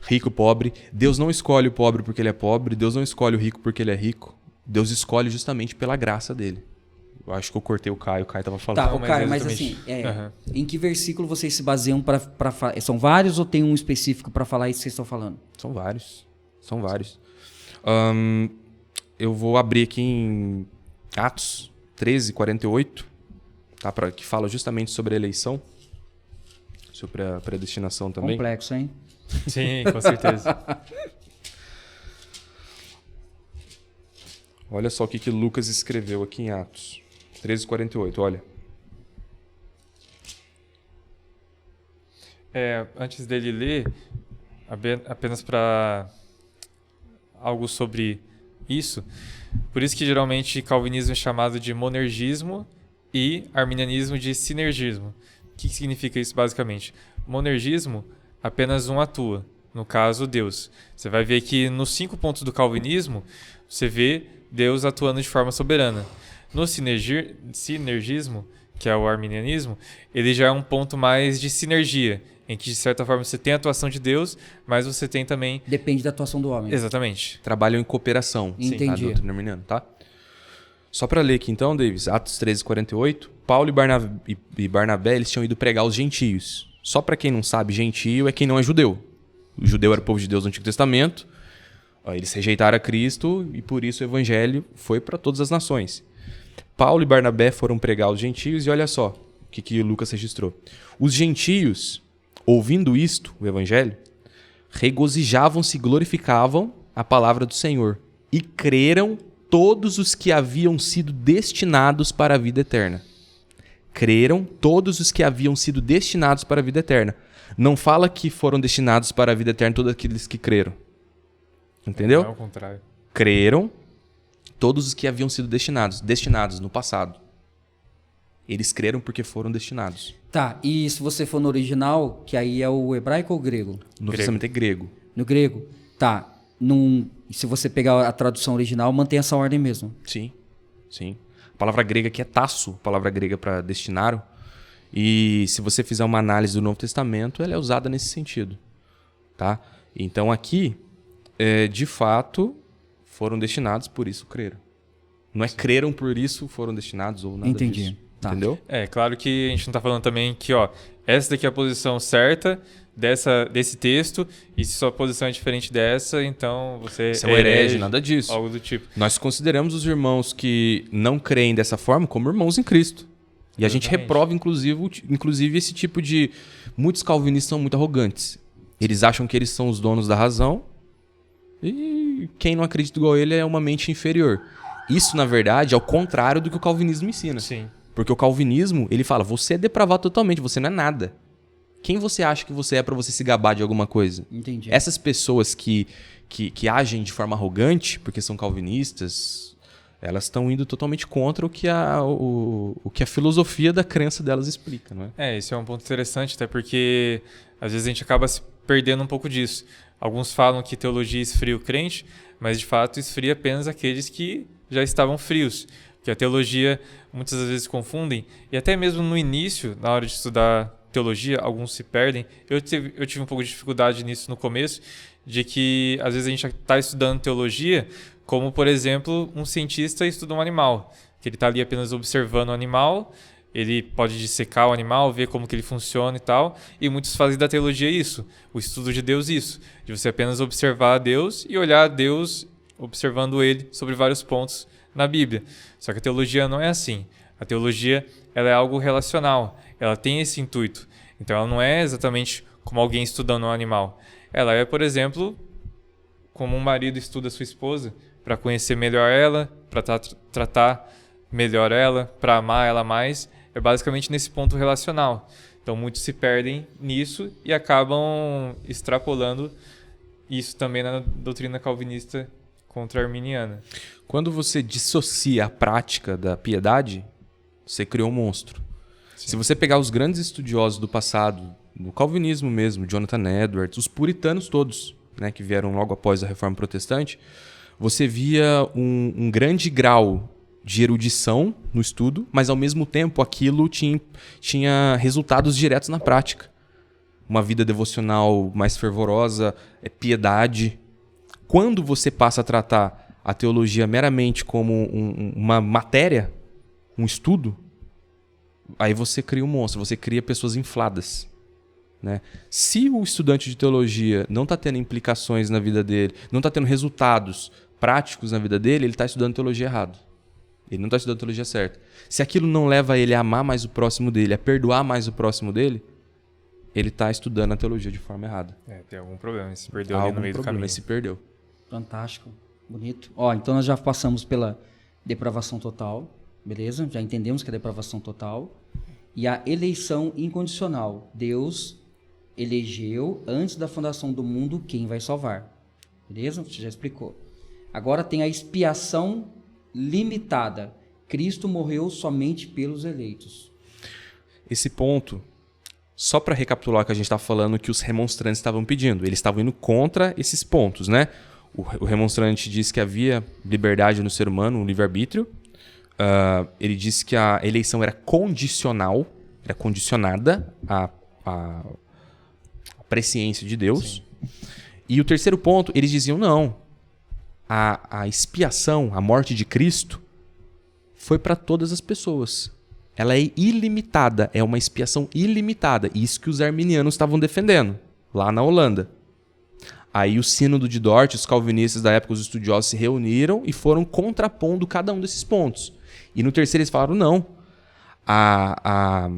rico e pobre. Deus não escolhe o pobre porque ele é pobre, Deus não escolhe o rico porque ele é rico. Deus escolhe justamente pela graça dele. Eu acho que eu cortei o Caio estava falando. Tá, Não, o mas Caio, mas exatamente. assim, em que versículo vocês se baseiam para são vários ou tem um específico para falar isso que vocês estão falando? São vários. Eu vou abrir aqui em Atos 13:48, tá? Que fala justamente sobre a eleição, sobre a predestinação também. Complexo, hein? Sim, com certeza. Olha só o que Lucas escreveu aqui em Atos 13:48, olha. Antes dele ler, apenas para algo sobre isso, por isso que geralmente calvinismo é chamado de monergismo e arminianismo de sinergismo. O que significa isso basicamente? Monergismo, apenas um atua, no caso Deus. Você vai ver que nos 5 pontos do calvinismo, você vê Deus atuando de forma soberana. No sinergismo, que é o arminianismo, ele já é um ponto mais de sinergia, em que de certa forma você tem a atuação de Deus, mas você tem também... Depende da atuação do homem. Exatamente. Trabalham em cooperação. Entendi. A doutrina arminiana, tá? Só para ler aqui então, Davis, Atos 13:48, Paulo e Barnabé, eles tinham ido pregar aos gentios. Só para quem não sabe, gentio é quem não é judeu. O judeu era o povo de Deus no Antigo Testamento. Eles rejeitaram a Cristo e por isso o evangelho foi para todas as nações. Paulo e Barnabé foram pregar aos gentios e olha só o que Lucas registrou. Os gentios, ouvindo isto, o evangelho, regozijavam-se e glorificavam a palavra do Senhor e creram todos os que haviam sido destinados para a vida eterna. Creram todos os que haviam sido destinados para a vida eterna. Não fala que foram destinados para a vida eterna todos aqueles que creram. Entendeu? Não é o contrário. Creram todos os que haviam sido destinados no passado. Eles creram porque foram destinados. Tá, e se você for no original, que aí é o hebraico ou o grego? No Testamento é grego. No grego? Tá. Se você pegar a tradução original, mantém essa ordem mesmo. Sim, sim. A palavra grega aqui é tasso, a palavra grega para destinário. E se você fizer uma análise do Novo Testamento, ela é usada nesse sentido. Tá? Então aqui, de fato, foram destinados, por isso creram. Não é creram, por isso foram destinados ou nada Entendi. disso. Tá. Entendeu? Claro que a gente não está falando também que, essa daqui é a posição certa desse texto, e se sua posição é diferente dessa, então você é um herege, nada disso. Algo do tipo. Nós consideramos os irmãos que não creem dessa forma como irmãos em Cristo. E a gente reprova, inclusive, esse tipo de... Muitos calvinistas são muito arrogantes. Eles acham que eles são os donos da razão e quem não acredita igual ele é uma mente inferior. Isso, na verdade, é o contrário do que o calvinismo ensina. Sim. Porque o calvinismo, ele fala, você é depravado totalmente, você não é nada. Quem você acha que você é para você se gabar de alguma coisa? Entendi. Essas pessoas que agem de forma arrogante, porque são calvinistas, elas estão indo totalmente contra o que a filosofia da crença delas explica, não é? Esse é um ponto interessante, até porque às vezes a gente acaba se perdendo um pouco disso. Alguns falam que teologia esfria o crente, mas de fato esfria apenas aqueles que já estavam frios. Que a teologia muitas vezes confundem, e até mesmo no início, na hora de estudar teologia, alguns se perdem. Eu tive um pouco de dificuldade nisso no começo, de que às vezes a gente está estudando teologia como, por exemplo, um cientista estuda um animal, que ele está ali apenas observando o animal, ele pode dissecar o animal, ver como que ele funciona e tal, e muitos fazem da teologia isso, o estudo de Deus isso, de você apenas observar a Deus e olhar a Deus observando ele sobre vários pontos na Bíblia. Só que a teologia não é assim. A teologia ela é algo relacional. Ela tem esse intuito. Então ela não é exatamente como alguém estudando um animal. Ela é, por exemplo, como um marido estuda a sua esposa para conhecer melhor ela, para tratar melhor ela, para amar ela mais. É basicamente nesse ponto relacional. Então muitos se perdem nisso e acabam extrapolando isso também na doutrina calvinista contra a arminiana. Quando você dissocia a prática da piedade, você criou um monstro. Sim. Se você pegar os grandes estudiosos do passado, do calvinismo mesmo, Jonathan Edwards, os puritanos todos, né, que vieram logo após a Reforma Protestante, você via um grande grau de erudição no estudo, mas ao mesmo tempo aquilo tinha resultados diretos na prática. Uma vida devocional mais fervorosa, piedade. Quando você passa a tratar a teologia meramente como uma matéria, um estudo, aí você cria um monstro, você cria pessoas infladas. Né? Se o estudante de teologia não está tendo implicações na vida dele, não está tendo resultados práticos na vida dele, ele está estudando teologia errado. Ele não está estudando teologia certa. Se aquilo não leva ele a amar mais o próximo dele, a perdoar mais o próximo dele, ele está estudando a teologia de forma errada. Tem algum problema, ele se perdeu ali no meio do caminho. Ele se perdeu. Fantástico, bonito. Então nós já passamos pela depravação total, beleza? Já entendemos que é depravação total. E a eleição incondicional. Deus elegeu antes da fundação do mundo quem vai salvar. Beleza? Você já explicou. Agora tem a expiação limitada. Cristo morreu somente pelos eleitos. Esse ponto, só para recapitular o que a gente está falando, que os remonstrantes estavam pedindo. Eles estavam indo contra esses pontos, né? O remonstrante disse que havia liberdade no ser humano, um livre-arbítrio. Ele disse que a eleição era condicional, era condicionada à presciência de Deus. Sim. E o terceiro ponto, eles diziam não. A expiação, a morte de Cristo, foi para todas as pessoas. Ela é ilimitada, é uma expiação ilimitada. Isso que os arminianos estavam defendendo, lá na Holanda. Aí o sínodo de Dort, os calvinistas da época, os estudiosos se reuniram e foram contrapondo cada um desses pontos. E no terceiro eles falaram, não, a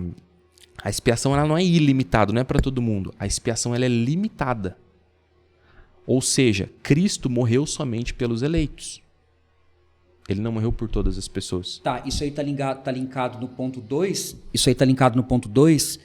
expiação ela não é ilimitada, não é para todo mundo. A expiação ela é limitada. Ou seja, Cristo morreu somente pelos eleitos. Ele não morreu por todas as pessoas. Tá, isso aí tá linkado no ponto 2. Isso aí tá linkado no ponto 2.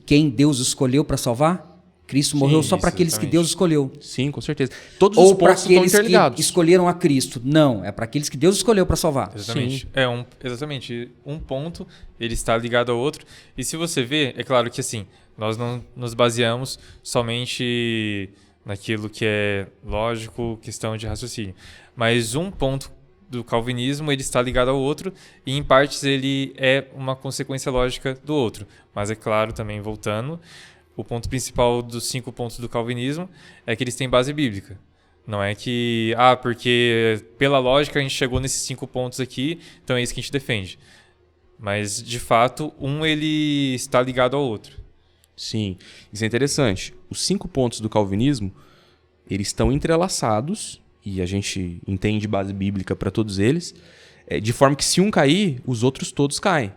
Quem Deus escolheu para salvar? Cristo morreu só para aqueles que Deus escolheu. Sim, com certeza. Todos Ou os pontos estão interligados. Que escolheram a Cristo. Não, é para aqueles que Deus escolheu para salvar. Exatamente. Sim. Exatamente. Um ponto, ele está ligado ao outro. E se você vê, é claro que assim, nós não nos baseamos somente naquilo que é lógico, questão de raciocínio. Mas um ponto do calvinismo, ele está ligado ao outro e, em partes, ele é uma consequência lógica do outro. Mas, é claro, também voltando, o ponto principal dos 5 pontos do calvinismo é que eles têm base bíblica. Não é que, porque pela lógica a gente chegou nesses 5 pontos aqui, então é isso que a gente defende. Mas, de fato, ele está ligado ao outro. Sim, isso é interessante. Os 5 pontos do calvinismo, eles estão entrelaçados, e a gente entende base bíblica para todos eles, de forma que se um cair, os outros todos caem.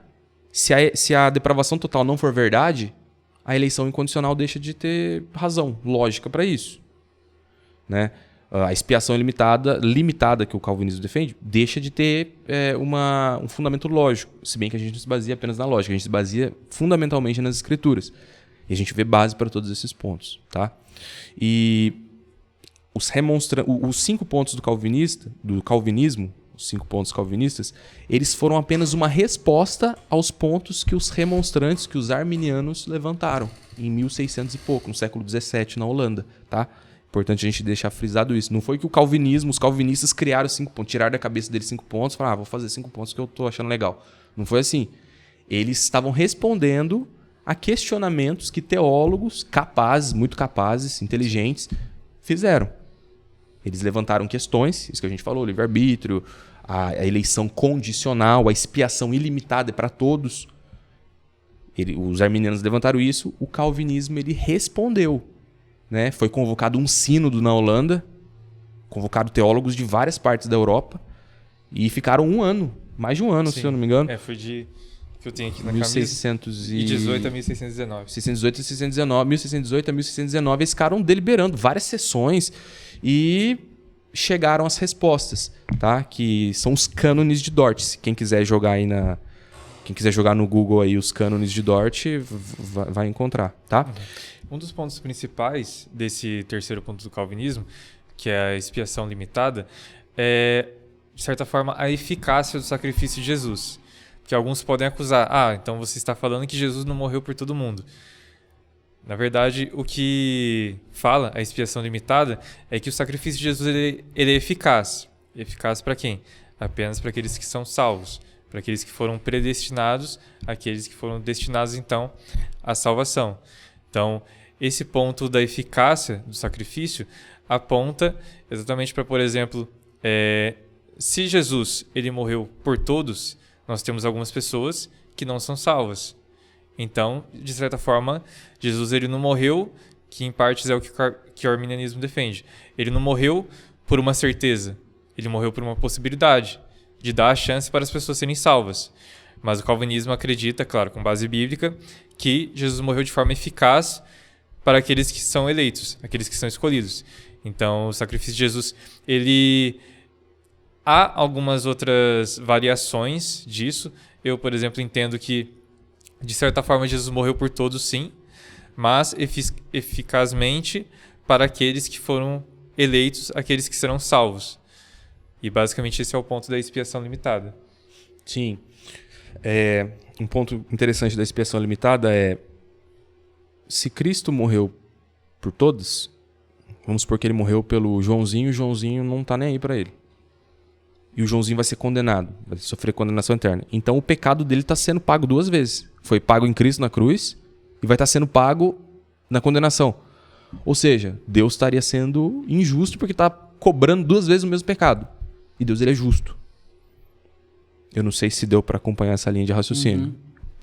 Se a depravação total não for verdade, a eleição incondicional deixa de ter razão, lógica para isso. Né? A expiação limitada que o calvinismo defende, deixa de ter um fundamento lógico, se bem que a gente não se baseia apenas na lógica, a gente se baseia fundamentalmente nas escrituras. E a gente vê base para todos esses pontos. Tá? E os 5 pontos do calvinismo, os 5 pontos calvinistas, eles foram apenas uma resposta aos pontos que os remonstrantes, que os arminianos levantaram em 1600 e pouco, no século 17, na Holanda. Tá? Importante a gente deixar frisado isso. Não foi que os calvinistas criaram 5 pontos, tiraram da cabeça deles 5 pontos e falaram, vou fazer 5 pontos que eu estou achando legal. Não foi assim. Eles estavam respondendo a questionamentos que teólogos capazes, muito capazes, inteligentes, fizeram. Eles levantaram questões, isso que a gente falou, livre-arbítrio, a eleição condicional, a expiação ilimitada para todos. Os arminianos levantaram isso, o calvinismo ele respondeu. Né? Foi convocado um sínodo na Holanda, convocado teólogos de várias partes da Europa, e ficaram mais de um ano, se eu não me engano. Foi de... que eu tenho aqui na 1618 a 1619. 1618 a 1619, eles ficaram deliberando várias sessões e chegaram às respostas, tá? Que são os cânones de Dort. Quem quiser jogar aí quem quiser jogar no Google aí os cânones de Dort, vai encontrar, tá? Um dos pontos principais desse terceiro ponto do calvinismo, que é a expiação limitada, é, de certa forma, a eficácia do sacrifício de Jesus. Que alguns podem acusar, então você está falando que Jesus não morreu por todo mundo. Na verdade, o que fala a expiação limitada é que o sacrifício de Jesus ele é eficaz. Eficaz para quem? Apenas para aqueles que são salvos, para aqueles que foram predestinados, aqueles que foram destinados, então, à salvação. Então, esse ponto da eficácia do sacrifício aponta exatamente para, por exemplo, se Jesus ele morreu por todos, nós temos algumas pessoas que não são salvas. Então, de certa forma, Jesus ele não morreu, que em partes é o que o arminianismo defende. Ele não morreu por uma certeza, ele morreu por uma possibilidade de dar a chance para as pessoas serem salvas. Mas o calvinismo acredita, claro, com base bíblica, que Jesus morreu de forma eficaz para aqueles que são eleitos, aqueles que são escolhidos. Então, o sacrifício de Jesus, há algumas outras variações disso. Eu, por exemplo, entendo que, de certa forma, Jesus morreu por todos, sim, mas eficazmente para aqueles que foram eleitos, aqueles que serão salvos. E basicamente esse é o ponto da expiação limitada. Sim. Um ponto interessante da expiação limitada é: se Cristo morreu por todos, vamos supor que ele morreu pelo Joãozinho, e o Joãozinho não tá nem aí para ele. E o Joãozinho vai ser condenado, vai sofrer condenação eterna. Então o pecado dele está sendo pago 2 vezes. Foi pago em Cristo na cruz e vai estar sendo pago na condenação. Ou seja, Deus estaria sendo injusto porque está cobrando 2 vezes o mesmo pecado. E Deus, ele é justo. Eu não sei se deu para acompanhar essa linha de raciocínio.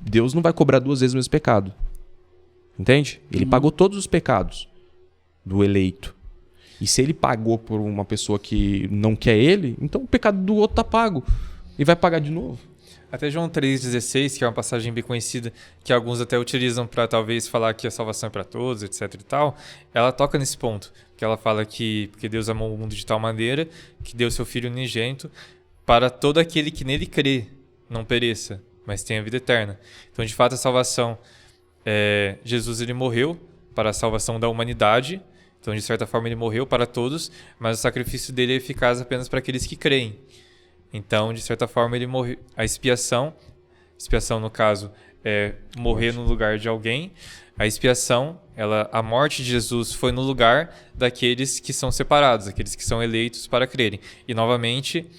Deus não vai cobrar 2 vezes o mesmo pecado. Entende? Ele pagou todos os pecados do eleito. E se ele pagou por uma pessoa que não quer ele, então o pecado do outro tá pago. E vai pagar de novo. Até João 3,16, que é uma passagem bem conhecida, que alguns até utilizam para talvez falar que a salvação é para todos, etc e tal, ela toca nesse ponto. Que ela fala que porque Deus amou o mundo de tal maneira que deu seu Filho unigênito para todo aquele que nele crê, não pereça, mas tenha vida eterna. Então, de fato, a salvação, Jesus ele morreu para a salvação da humanidade. Então, de certa forma, ele morreu para todos, mas o sacrifício dele é eficaz apenas para aqueles que creem. Então, de certa forma, ele morreu. A expiação no caso, é morrer no lugar de alguém. A expiação, a morte de Jesus foi no lugar daqueles que são separados, aqueles que são eleitos para crerem. E, novamente,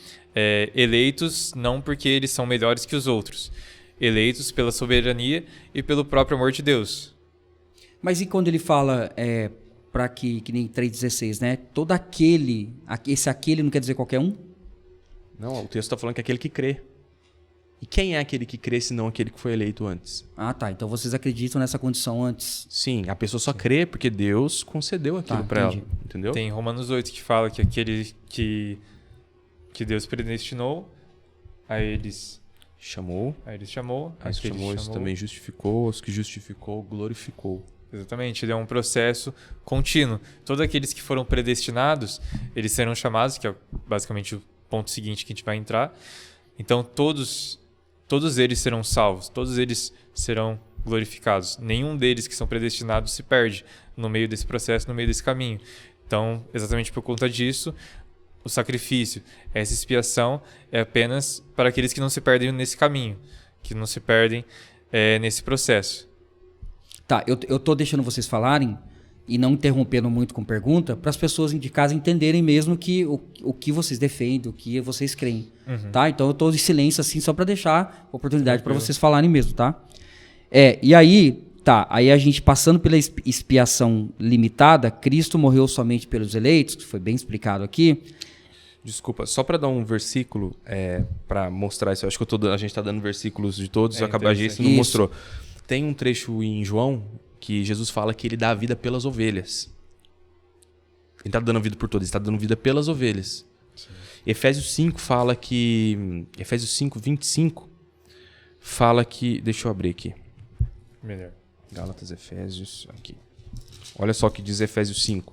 eleitos não porque eles são melhores que os outros. Eleitos pela soberania e pelo próprio amor de Deus. Mas e quando ele fala... para que nem 3,16, né? Todo aquele... Esse aquele não quer dizer qualquer um? Não, o texto está falando que é aquele que crê. E quem é aquele que crê se não aquele que foi eleito antes? Ah, tá. Então vocês acreditam nessa condição antes? Sim, a pessoa só crê porque Deus concedeu aquilo para ela. Entendeu? Tem Romanos 8 que fala que aquele que Deus predestinou, a eles chamou, isso também justificou, os que justificou, glorificou. Exatamente, ele é um processo contínuo. Todos aqueles que foram predestinados, eles serão chamados, que é basicamente o ponto seguinte que a gente vai entrar. Então todos eles serão salvos, todos eles serão glorificados. Nenhum deles que são predestinados se perde no meio desse processo, no meio desse caminho. Então, exatamente por conta disso, o sacrifício, essa expiação é apenas para aqueles que não se perdem nesse caminho, que não se perdem nesse processo. Tá, eu tô deixando vocês falarem e não interrompendo muito com pergunta para as pessoas de casa entenderem mesmo que o que vocês defendem, o que vocês creem, tá? Então eu tô em silêncio assim só para deixar oportunidade para vocês falarem mesmo, tá? E aí, aí a gente passando pela expiação limitada, Cristo morreu somente pelos eleitos, que foi bem explicado aqui. Desculpa, só para dar um versículo para mostrar isso. Eu acho que a gente está dando versículos de todos, a gente não mostrou. Tem um trecho em João que Jesus fala que ele dá a vida pelas ovelhas. Ele está dando vida por todos, ele está dando vida pelas ovelhas. Sim. Efésios 5 fala que... Efésios 5, 25 fala que... Deixa eu abrir aqui. Melhor. Gálatas, Efésios, aqui. Olha só o que diz Efésios 5,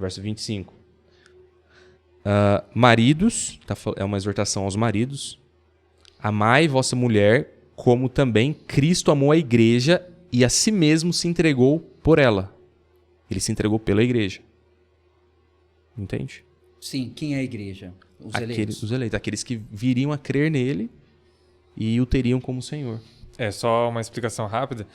verso 25. Maridos, é uma exortação aos maridos. Amai vossa mulher como também Cristo amou a igreja e a si mesmo se entregou por ela. Ele se entregou pela igreja. Entende? Sim, quem é a igreja? Os eleitos, aqueles que viriam a crer nele e o teriam como Senhor. Só uma explicação rápida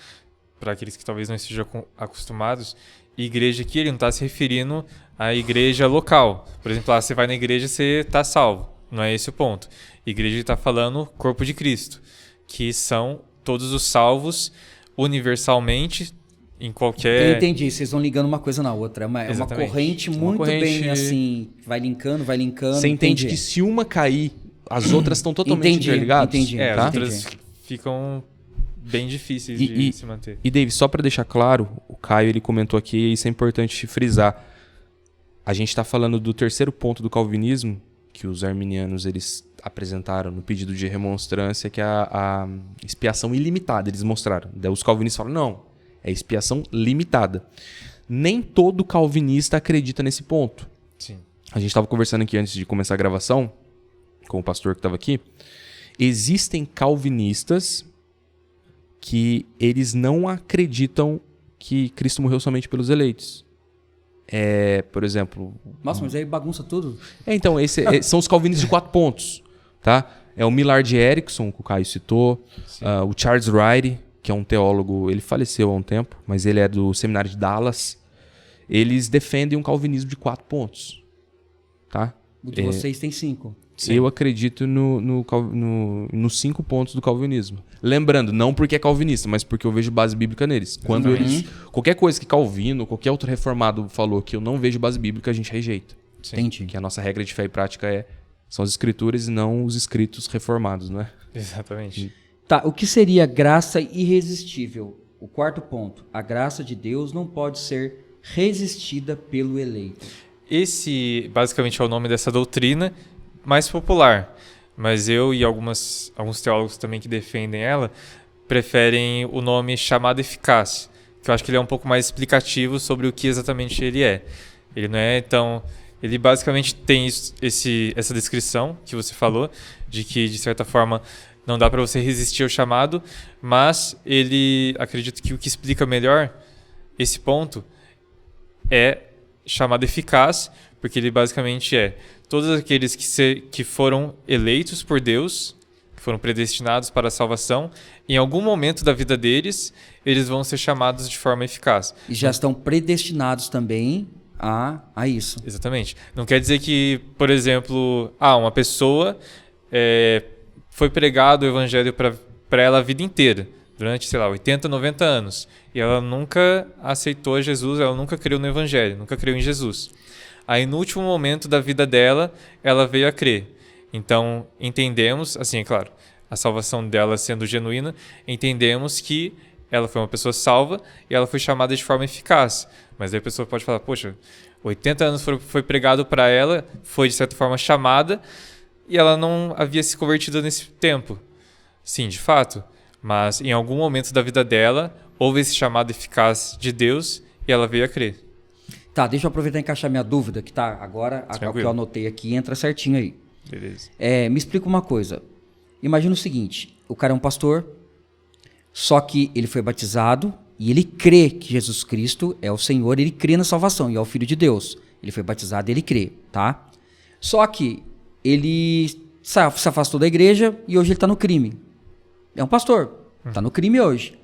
para aqueles que talvez não estejam acostumados. Igreja aqui, ele não está se referindo à igreja local. Por exemplo, você vai na igreja, você está salvo. Não é esse o ponto. Igreja está falando corpo de Cristo, que são todos os salvos universalmente em qualquer... Eu entendi, vocês vão ligando uma coisa na outra. É uma corrente muito bem assim, vai linkando. Você entende que se uma cair, as outras estão totalmente interligadas? Entendi. As outras ficam bem difíceis de se manter. E David, só para deixar claro, o Caio ele comentou aqui, e isso é importante frisar. A gente está falando do terceiro ponto do calvinismo, que os arminianos eles apresentaram no pedido de remonstrância, que é a expiação ilimitada. Eles mostraram. Daí os calvinistas falam, não, é expiação limitada. Nem todo calvinista acredita nesse ponto. Sim. A gente estava conversando aqui antes de começar a gravação, com o pastor que estava aqui. Existem calvinistas que eles não acreditam que Cristo morreu somente pelos eleitos. Por exemplo... Nossa, mas aí bagunça tudo. Então, são os calvinistas de 4 pontos. Tá? É o Millard Erickson, que o Caio citou, o Charles Wright, que é um teólogo, ele faleceu há um tempo, mas ele é do seminário de Dallas. Eles defendem um calvinismo de 4 pontos. Tá? O de vocês tem 5. Sim. Eu acredito nos 5 pontos do calvinismo. Lembrando, não porque é calvinista, mas porque eu vejo base bíblica neles. Quando qualquer coisa que Calvino, qualquer outro reformado falou que eu não vejo base bíblica, a gente rejeita. Entendi. Que a nossa regra de fé e prática são as escrituras e não os escritos reformados, não é? Exatamente. Tá, o que seria graça irresistível? O 4º ponto. A graça de Deus não pode ser resistida pelo eleito. Esse, basicamente, é o nome dessa doutrina mais popular. Mas eu e alguns teólogos também que defendem ela preferem o nome chamado eficaz, que eu acho que ele é um pouco mais explicativo sobre o que exatamente ele é. Ele não é tão... Ele basicamente tem essa descrição que você falou, de que, de certa forma, não dá para você resistir ao chamado, mas ele, acredito que o que explica melhor esse ponto é chamado eficaz, porque ele basicamente todos aqueles que foram eleitos por Deus, que foram predestinados para a salvação, em algum momento da vida deles, eles vão ser chamados de forma eficaz. E já estão predestinados também a isso. Exatamente. Não quer dizer que, por exemplo, uma pessoa foi pregado o evangelho para ela a vida inteira, durante, 80, 90 anos, e ela nunca aceitou Jesus, ela nunca creu no evangelho, nunca creu em Jesus. Aí, no último momento da vida dela, ela veio a crer. Então, entendemos, assim, é claro, a salvação dela sendo genuína, entendemos que ela foi uma pessoa salva e ela foi chamada de forma eficaz. Mas aí a pessoa pode falar, poxa, 80 anos foi pregado para ela, foi de certa forma chamada e ela não havia se convertido nesse tempo. Sim, de fato, mas em algum momento da vida dela, houve esse chamado eficaz de Deus e ela veio a crer. Tá, deixa eu aproveitar e encaixar minha dúvida, que tá agora, o que eu anotei aqui, entra certinho aí. Beleza. Me explica uma coisa. Imagina o seguinte, o cara é um pastor, só que ele foi batizado e ele crê que Jesus Cristo é o Senhor, ele crê na salvação e é o Filho de Deus. Ele foi batizado e ele crê, tá? Só que ele se afastou da igreja e hoje ele está no crime. É um pastor, está no crime hoje.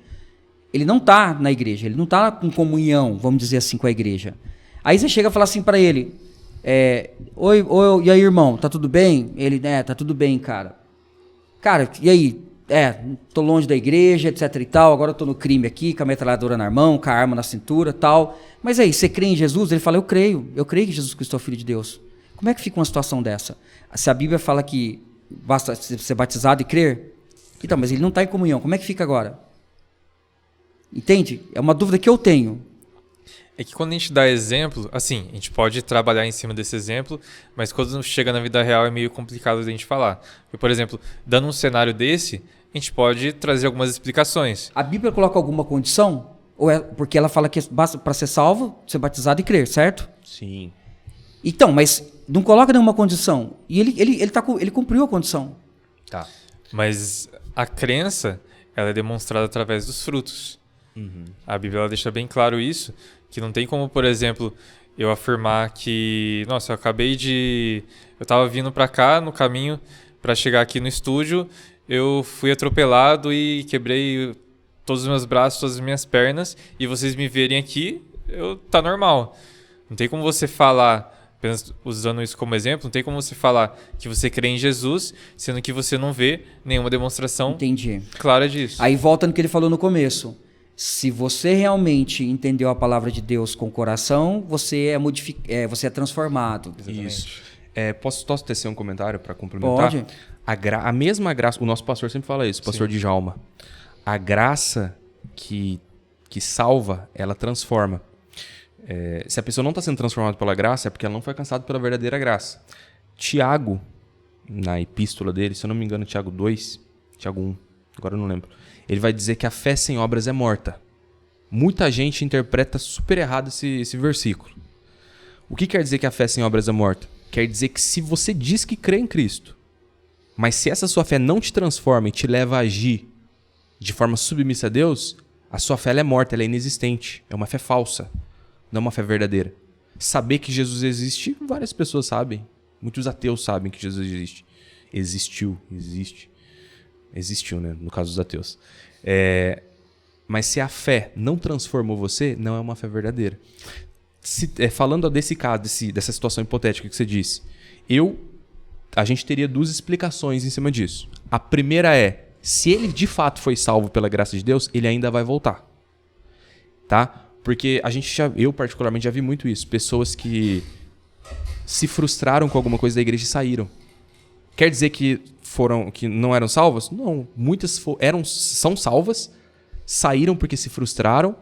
Ele não está na igreja, ele não está com comunhão, vamos dizer assim, com a igreja. Aí você chega e fala assim para ele, oi, e aí, irmão, tá tudo bem? Ele, tá tudo bem, cara. Cara, e aí? Tô longe da igreja, etc e tal, agora eu tô no crime aqui, com a metralhadora na mão, com a arma na cintura, tal. Mas aí, você crê em Jesus? Ele fala, eu creio que Jesus Cristo é o Filho de Deus. Como é que fica uma situação dessa? Se a Bíblia fala que basta ser batizado e crer, então, mas ele não está em comunhão, como é que fica agora? Entende? É uma dúvida que eu tenho. É que quando a gente dá exemplo, assim, a gente pode trabalhar em cima desse exemplo, mas quando chega na vida real é meio complicado de a gente falar. Porque, por exemplo, dando um cenário desse, a gente pode trazer algumas explicações. A Bíblia coloca alguma condição? Ou porque ela fala que basta para ser salvo, ser batizado e crer, certo? Sim. Então, mas não coloca nenhuma condição. E ele cumpriu a condição. Tá. Mas a crença, ela é demonstrada através dos frutos. Uhum. A Bíblia ela deixa bem claro isso, que não tem como, por exemplo, eu afirmar que, nossa, eu estava vindo para cá no caminho para chegar aqui no estúdio, eu fui atropelado e quebrei todos os meus braços, todas as minhas pernas, e vocês me verem aqui, tá normal. Não tem como você falar, apenas usando isso como exemplo, não tem como você falar que você crê em Jesus, sendo que você não vê nenhuma demonstração clara disso. Aí volta no que ele falou no começo. Se você realmente entendeu a palavra de Deus com o coração, você é transformado. Exatamente. Isso. Posso tecer um comentário para complementar? Pode. A mesma graça, o nosso pastor sempre fala isso, o pastor Djalma. A graça que salva, ela transforma. Se a pessoa não está sendo transformada pela graça, é porque ela não foi alcançada pela verdadeira graça. Tiago, na epístola dele, se eu não me engano, Tiago 2, Tiago 1, agora eu não lembro. Ele vai dizer que a fé sem obras é morta. Muita gente interpreta super errado esse versículo. O que quer dizer que a fé sem obras é morta? Quer dizer que se você diz que crê em Cristo, mas se essa sua fé não te transforma e te leva a agir de forma submissa a Deus, A sua fé ela é morta, ela é inexistente. É uma fé falsa, não é uma fé verdadeira. Saber que Jesus existe, várias pessoas sabem. Muitos ateus sabem que Jesus existe. Existiu, né? No caso dos ateus. Mas se a fé não transformou você, não é uma fé verdadeira. Falando desse caso, dessa situação hipotética que você disse, a gente teria duas explicações em cima disso. A primeira é, se ele de fato foi salvo pela graça de Deus, ele ainda vai voltar. Tá? Porque eu particularmente já vi muito isso. Pessoas que se frustraram com alguma coisa da igreja e saíram. Quer dizer que não eram salvas? Não. Muitas são salvas, saíram porque se frustraram,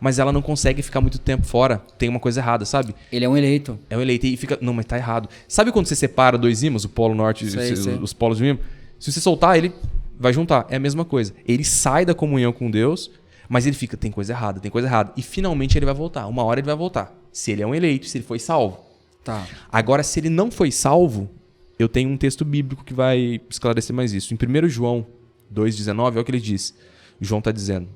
mas ela não consegue ficar muito tempo fora. Tem uma coisa errada, sabe? Ele é um eleito. É um eleito e fica... Não, mas tá errado. Sabe quando você separa dois ímãs, o polo norte e os polos do ímã? Se você soltar, ele vai juntar. É a mesma coisa. Ele sai da comunhão com Deus, mas ele fica, tem coisa errada. E finalmente ele vai voltar. Uma hora ele vai voltar. Se ele é um eleito, se ele foi salvo. Tá. Agora, se ele não foi salvo, eu tenho um texto bíblico que vai esclarecer mais isso. Em 1 João 2,19, olha o que ele diz. João está dizendo.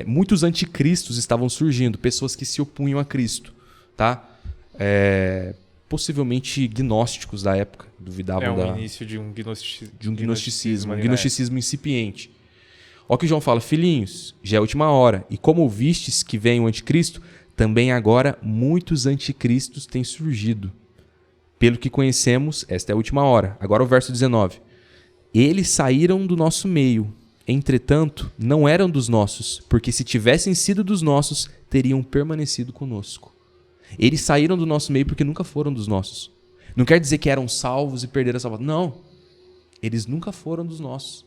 Muitos anticristos estavam surgindo, pessoas que se opunham a Cristo. Tá? Possivelmente gnósticos da época. Duvidavam o início de um gnosticismo. Um gnosticismo incipiente. Olha o que João fala. Filhinhos, já é a última hora. E como ouvistes que vem o anticristo, também agora muitos anticristos têm surgido. Pelo que conhecemos, esta é a última hora. Agora o verso 19. Eles saíram do nosso meio. Entretanto, não eram dos nossos, porque se tivessem sido dos nossos, teriam permanecido conosco. Eles saíram do nosso meio porque nunca foram dos nossos. Não quer dizer que eram salvos e perderam a salvação. Não. Eles nunca foram dos nossos.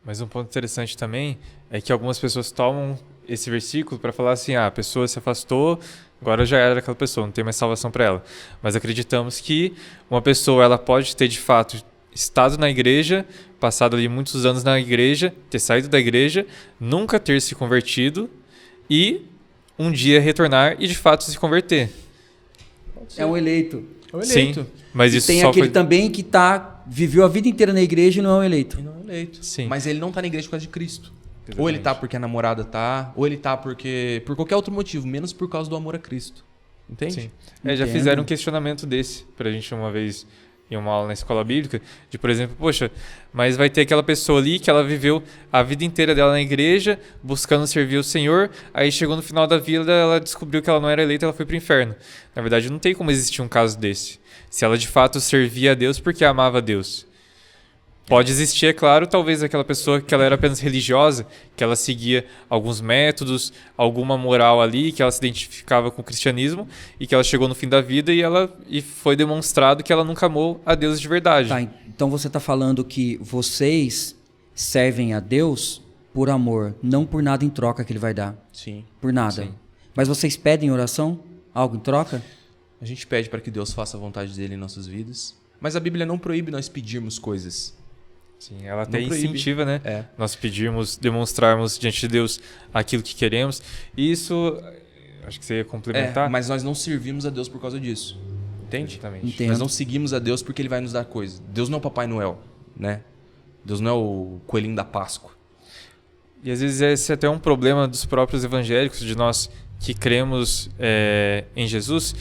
Mas um ponto interessante também é que algumas pessoas tomam esse versículo para falar assim, a pessoa se afastou, agora já era aquela pessoa, não tem mais salvação para ela. Mas acreditamos que uma pessoa ela pode ter de fato estado na igreja, passado ali muitos anos na igreja, ter saído da igreja, nunca ter se convertido e um dia retornar e de fato se converter. É um eleito. Sim, mas isso tem só aquele foi... também que viveu a vida inteira na igreja e não é um eleito. E não é eleito. Sim. Mas ele não está na igreja por causa de Cristo. Exatamente. Ou ele está porque a namorada está, ou ele está por qualquer outro motivo, menos por causa do amor a Cristo. Entende? Sim. Já fizeram um questionamento desse pra gente uma vez em uma aula na escola bíblica, de, por exemplo, poxa, mas vai ter aquela pessoa ali que ela viveu a vida inteira dela na igreja, buscando servir o Senhor, aí chegou no final da vida, ela descobriu que ela não era eleita, ela foi pro inferno. Na verdade, não tem como existir um caso desse. Se ela de fato servia a Deus porque amava a Deus. Pode existir, é claro, talvez aquela pessoa que ela era apenas religiosa, que ela seguia alguns métodos, alguma moral ali, que ela se identificava com o cristianismo e que ela chegou no fim da vida e foi demonstrado que ela nunca amou a Deus de verdade. Tá, então você está falando que vocês servem a Deus por amor, não por nada em troca que ele vai dar. Sim. Por nada. Sim. Mas vocês pedem oração? Algo em troca? A gente pede para que Deus faça a vontade dele em nossas vidas. Mas a Bíblia não proíbe nós pedirmos coisas. Sim, ela até incentiva, né? Nós pedirmos, demonstrarmos diante de Deus aquilo que queremos. E isso, acho que você ia complementar. Mas nós não servimos a Deus por causa disso. Entende? Exatamente. Entendo. Nós não seguimos a Deus porque ele vai nos dar coisas. Deus não é o Papai Noel, né? Deus não é o coelhinho da Páscoa. E às vezes esse é até um problema dos próprios evangélicos, de nós que cremos em Jesus,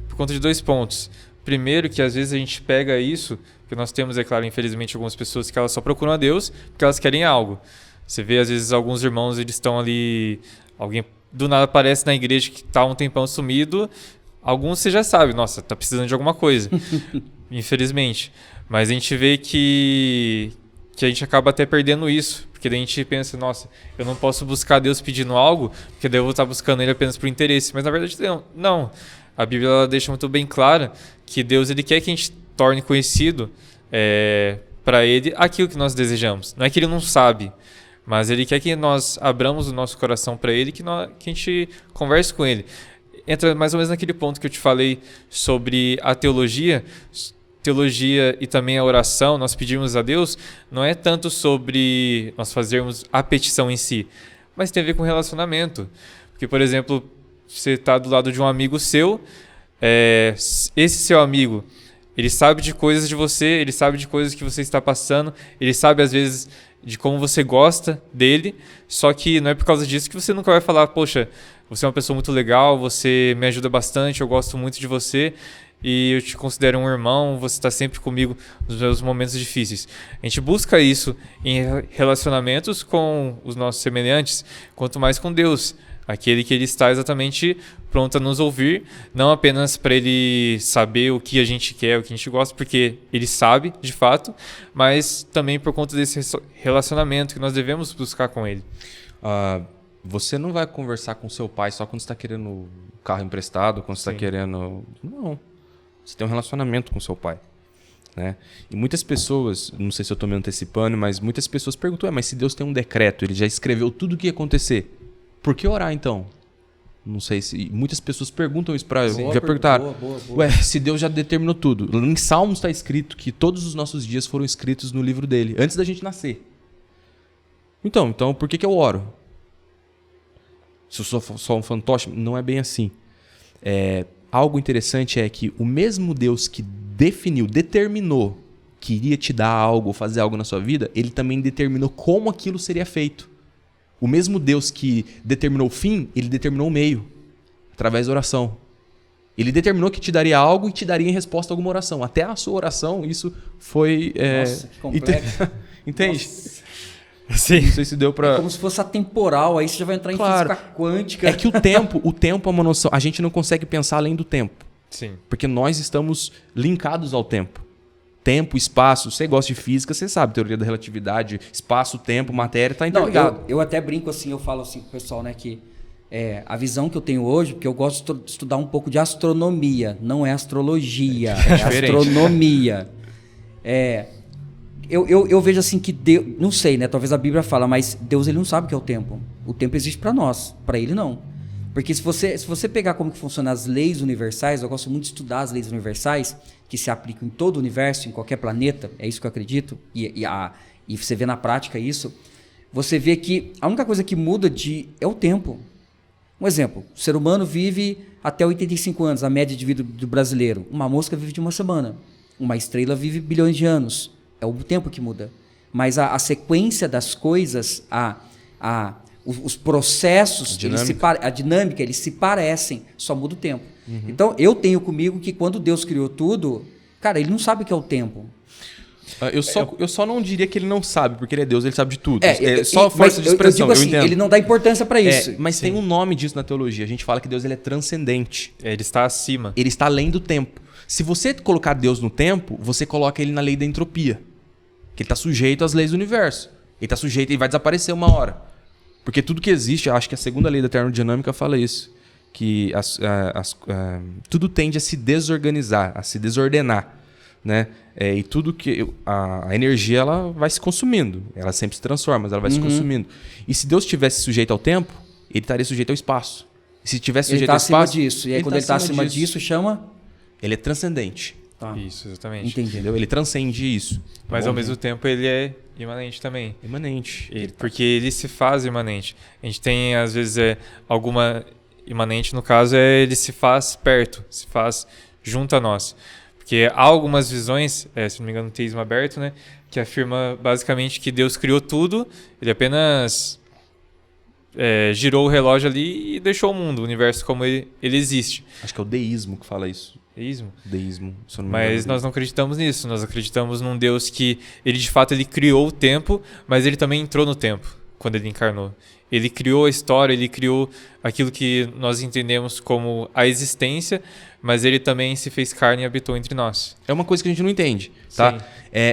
por conta de 2 pontos. Primeiro, que às vezes a gente pega isso, porque nós temos, é claro, infelizmente, algumas pessoas que elas só procuram a Deus porque elas querem algo. Você vê, às vezes, alguns irmãos, eles estão ali, alguém do nada aparece na igreja que está um tempão sumido, alguns você já sabe, nossa, está precisando de alguma coisa, infelizmente. Mas a gente vê que a gente acaba até perdendo isso, porque daí a gente pensa, nossa, eu não posso buscar Deus pedindo algo, porque daí eu vou estar buscando Ele apenas por interesse. Mas na verdade não. A Bíblia ela deixa muito bem clara que Deus ele quer que a gente torne conhecido para Ele aquilo que nós desejamos. Não é que Ele não sabe, mas Ele quer que nós abramos o nosso coração para Ele, que a gente converse com Ele. Entra mais ou menos naquele ponto que eu te falei sobre a teologia e também a oração, nós pedimos a Deus, não é tanto sobre nós fazermos a petição em si, mas tem a ver com relacionamento. Porque, por exemplo, você está do lado de um amigo seu, esse seu amigo Ele sabe de coisas de você, ele sabe de coisas que você está passando, ele sabe às vezes de como você gosta dele, só que não é por causa disso que você nunca vai falar, poxa, você é uma pessoa muito legal, você me ajuda bastante, eu gosto muito de você e eu te considero um irmão, você está sempre comigo nos meus momentos difíceis. A gente busca isso em relacionamentos com os nossos semelhantes, quanto mais com Deus, aquele que ele está exatamente pronto a nos ouvir, não apenas para ele saber o que a gente quer, o que a gente gosta, porque ele sabe, de fato, mas também por conta desse relacionamento que nós devemos buscar com ele. Você não vai conversar com seu pai só quando você está querendo um carro emprestado, quando você está querendo... Não. Você tem um relacionamento com seu pai. Né? E muitas pessoas, não sei se eu estou me antecipando, mas muitas pessoas perguntam, mas se Deus tem um decreto, ele já escreveu tudo o que ia acontecer, por que orar então? Não sei se... Muitas pessoas perguntam isso para eu. Já perguntaram. Boa. Ué, se Deus já determinou tudo. Em Salmos está escrito que todos os nossos dias foram escritos no livro dele, antes da gente nascer. Então por que eu oro? Se eu sou só um fantoche? Não é bem assim. Algo interessante é que o mesmo Deus que determinou que iria te dar algo, fazer algo na sua vida, ele também determinou como aquilo seria feito. O mesmo Deus que determinou o fim, ele determinou o meio, através da oração. Ele determinou que te daria algo e te daria em resposta a alguma oração. Até a sua oração, isso foi... Nossa, que complexo. Entende? Nossa. Sim. Não sei se deu para... É como se fosse atemporal, aí você já vai entrar em Claro. física quântica. É que o tempo é uma noção. A gente não consegue pensar além do tempo. Sim. Porque nós estamos linkados ao tempo. Tempo, espaço. Você gosta de física, você sabe. Teoria da relatividade, espaço, tempo, matéria, está Não, interligado. eu até brinco assim, eu falo assim pro pessoal, né, que a visão que eu tenho hoje, porque eu gosto de estudar um pouco de astronomia, não é astrologia, é astronomia. Eu vejo assim que Deus, não sei, né, talvez a Bíblia fala, mas Deus ele não sabe o que é o tempo. O tempo existe para nós, para ele não. Porque se você pegar como que funcionam as leis universais, eu gosto muito de estudar as leis universais, que se aplicam em todo o universo, em qualquer planeta, é isso que eu acredito, e você vê na prática isso, você vê que a única coisa que muda é o tempo. Um exemplo, o ser humano vive até 85 anos, a média de vida do brasileiro. Uma mosca vive de uma semana, uma estrela vive bilhões de anos. É o tempo que muda. Mas a sequência das coisas, os processos, a dinâmica, eles se parecem, só muda o tempo. Uhum. Então, eu tenho comigo que quando Deus criou tudo, cara, ele não sabe o que é o tempo. Eu só não diria que ele não sabe, porque ele é Deus, ele sabe de tudo. Só força de expressão, eu digo assim, ele não dá importância para isso. Mas tem um nome disso na teologia. A gente fala que Deus ele é transcendente. Ele está acima. Ele está além do tempo. Se você colocar Deus no tempo, você coloca ele na lei da entropia. Que ele está sujeito às leis do universo. Ele está sujeito e vai desaparecer uma hora. Porque tudo que existe, acho que a segunda lei da termodinâmica fala isso. Que tudo tende a se desorganizar, a se desordenar. Né? E tudo que... A energia ela vai se consumindo. Ela sempre se transforma, mas ela vai se consumindo. E se Deus estivesse sujeito ao tempo, ele estaria sujeito ao espaço. E se tivesse sujeito ao espaço... Ele está acima disso. E aí quando ele está acima disso, chama... Ele é transcendente. Tá. Isso, exatamente. Entendi. Entendeu? Ele transcende isso. Mas ao mesmo tempo ele é imanente também. Imanente. Porque ele se faz imanente. A gente tem, às vezes, alguma imanente, no caso, ele se faz perto, se faz junto a nós. Porque há algumas visões, se não me engano, no teísmo aberto, né, que afirma basicamente que Deus criou tudo, ele apenas girou o relógio ali e deixou o mundo, o universo como ele existe. Acho que é o deísmo que fala isso. Deísmo? Deísmo. Mas nós não acreditamos nisso. Nós acreditamos num Deus que, ele de fato, ele criou o tempo, mas ele também entrou no tempo, quando ele encarnou. Ele criou a história, ele criou aquilo que nós entendemos como a existência, mas ele também se fez carne e habitou entre nós. É uma coisa que a gente não entende, tá?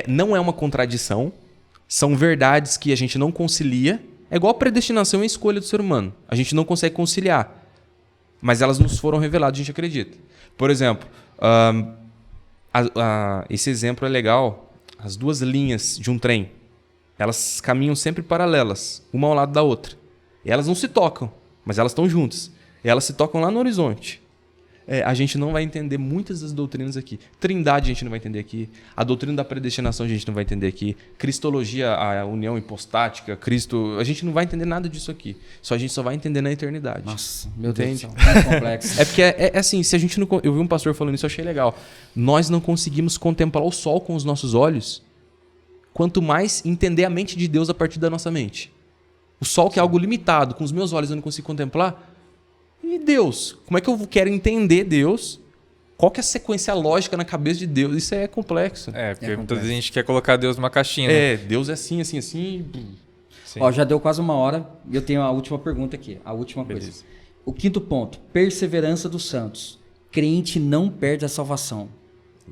Não é uma contradição, são verdades que a gente não concilia. É igual a predestinação e a escolha do ser humano. A gente não consegue conciliar, mas elas nos foram reveladas, a gente acredita. Por exemplo, esse exemplo é legal. As duas linhas de um trem, elas caminham sempre paralelas, uma ao lado da outra. E elas não se tocam, mas elas estão juntas. E elas se tocam lá no horizonte. a gente não vai entender muitas das doutrinas aqui. Trindade a gente não vai entender aqui. A doutrina da predestinação a gente não vai entender aqui. Cristologia, a união hipostática, Cristo... A gente não vai entender nada disso aqui. A gente só vai entender na eternidade. Nossa, meu Deus Entende? do céu, muito complexo. É porque é assim, se a gente não... Eu vi um pastor falando isso, eu achei legal. Nós não conseguimos contemplar o sol com os nossos olhos, quanto mais entender a mente de Deus a partir da nossa mente. O sol que é algo limitado, com os meus olhos eu não consigo contemplar. E Deus? Como é que eu quero entender Deus? Qual que é a sequência lógica na cabeça de Deus? Isso é complexo. Porque muitas vezes a gente quer colocar Deus numa caixinha, né? Deus é assim, assim, assim. Sim. Ó, já deu quase 1 hora e eu tenho a última pergunta aqui. A última coisa. Beleza. O 5º ponto. Perseverança dos santos. Crente não perde a salvação.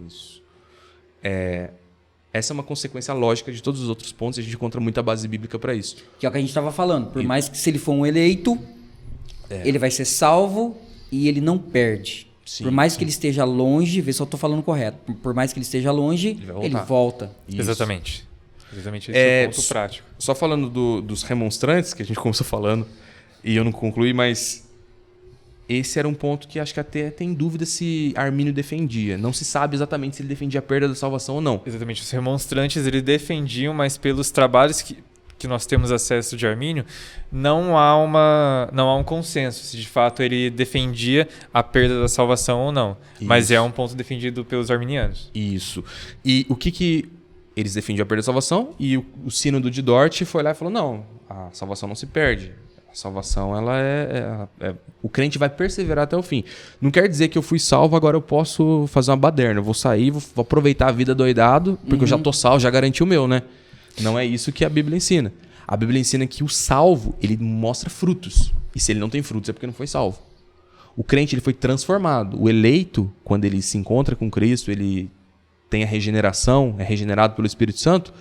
Isso. Essa é uma consequência lógica de todos os outros pontos e a gente encontra muita base bíblica para isso. Que é o que a gente estava falando. Por mais que se ele for um eleito, ele vai ser salvo e ele não perde. Sim, por mais que ele esteja longe, vê se eu estou falando correto. Por mais que ele esteja longe, ele volta. Isso. Exatamente. Exatamente esse é o ponto prático. Só falando dos remonstrantes, que a gente começou falando, e eu não concluí, mas esse era um ponto que acho que até tem dúvida se Armínio defendia. Não se sabe exatamente se ele defendia a perda da salvação ou não. Exatamente. Os remonstrantes eles defendiam, mas pelos trabalhos que nós temos acesso de Armínio, não há um consenso se de fato ele defendia a perda da salvação ou não. Isso. Mas é um ponto defendido pelos arminianos. Isso. E o que eles defendiam a perda da salvação e o sínodo de Dort foi lá e falou, não, a salvação não se perde. A salvação, ela o crente vai perseverar até o fim. Não quer dizer que eu fui salvo, agora eu posso fazer uma baderna. Eu vou sair, vou aproveitar a vida doidado, porque eu já tô salvo, já garanti o meu, né? Não é isso que a Bíblia ensina. A Bíblia ensina que o salvo, ele mostra frutos. E se ele não tem frutos, é porque não foi salvo. O crente, ele foi transformado. O eleito, quando ele se encontra com Cristo, ele tem a regeneração, é regenerado pelo Espírito Santo,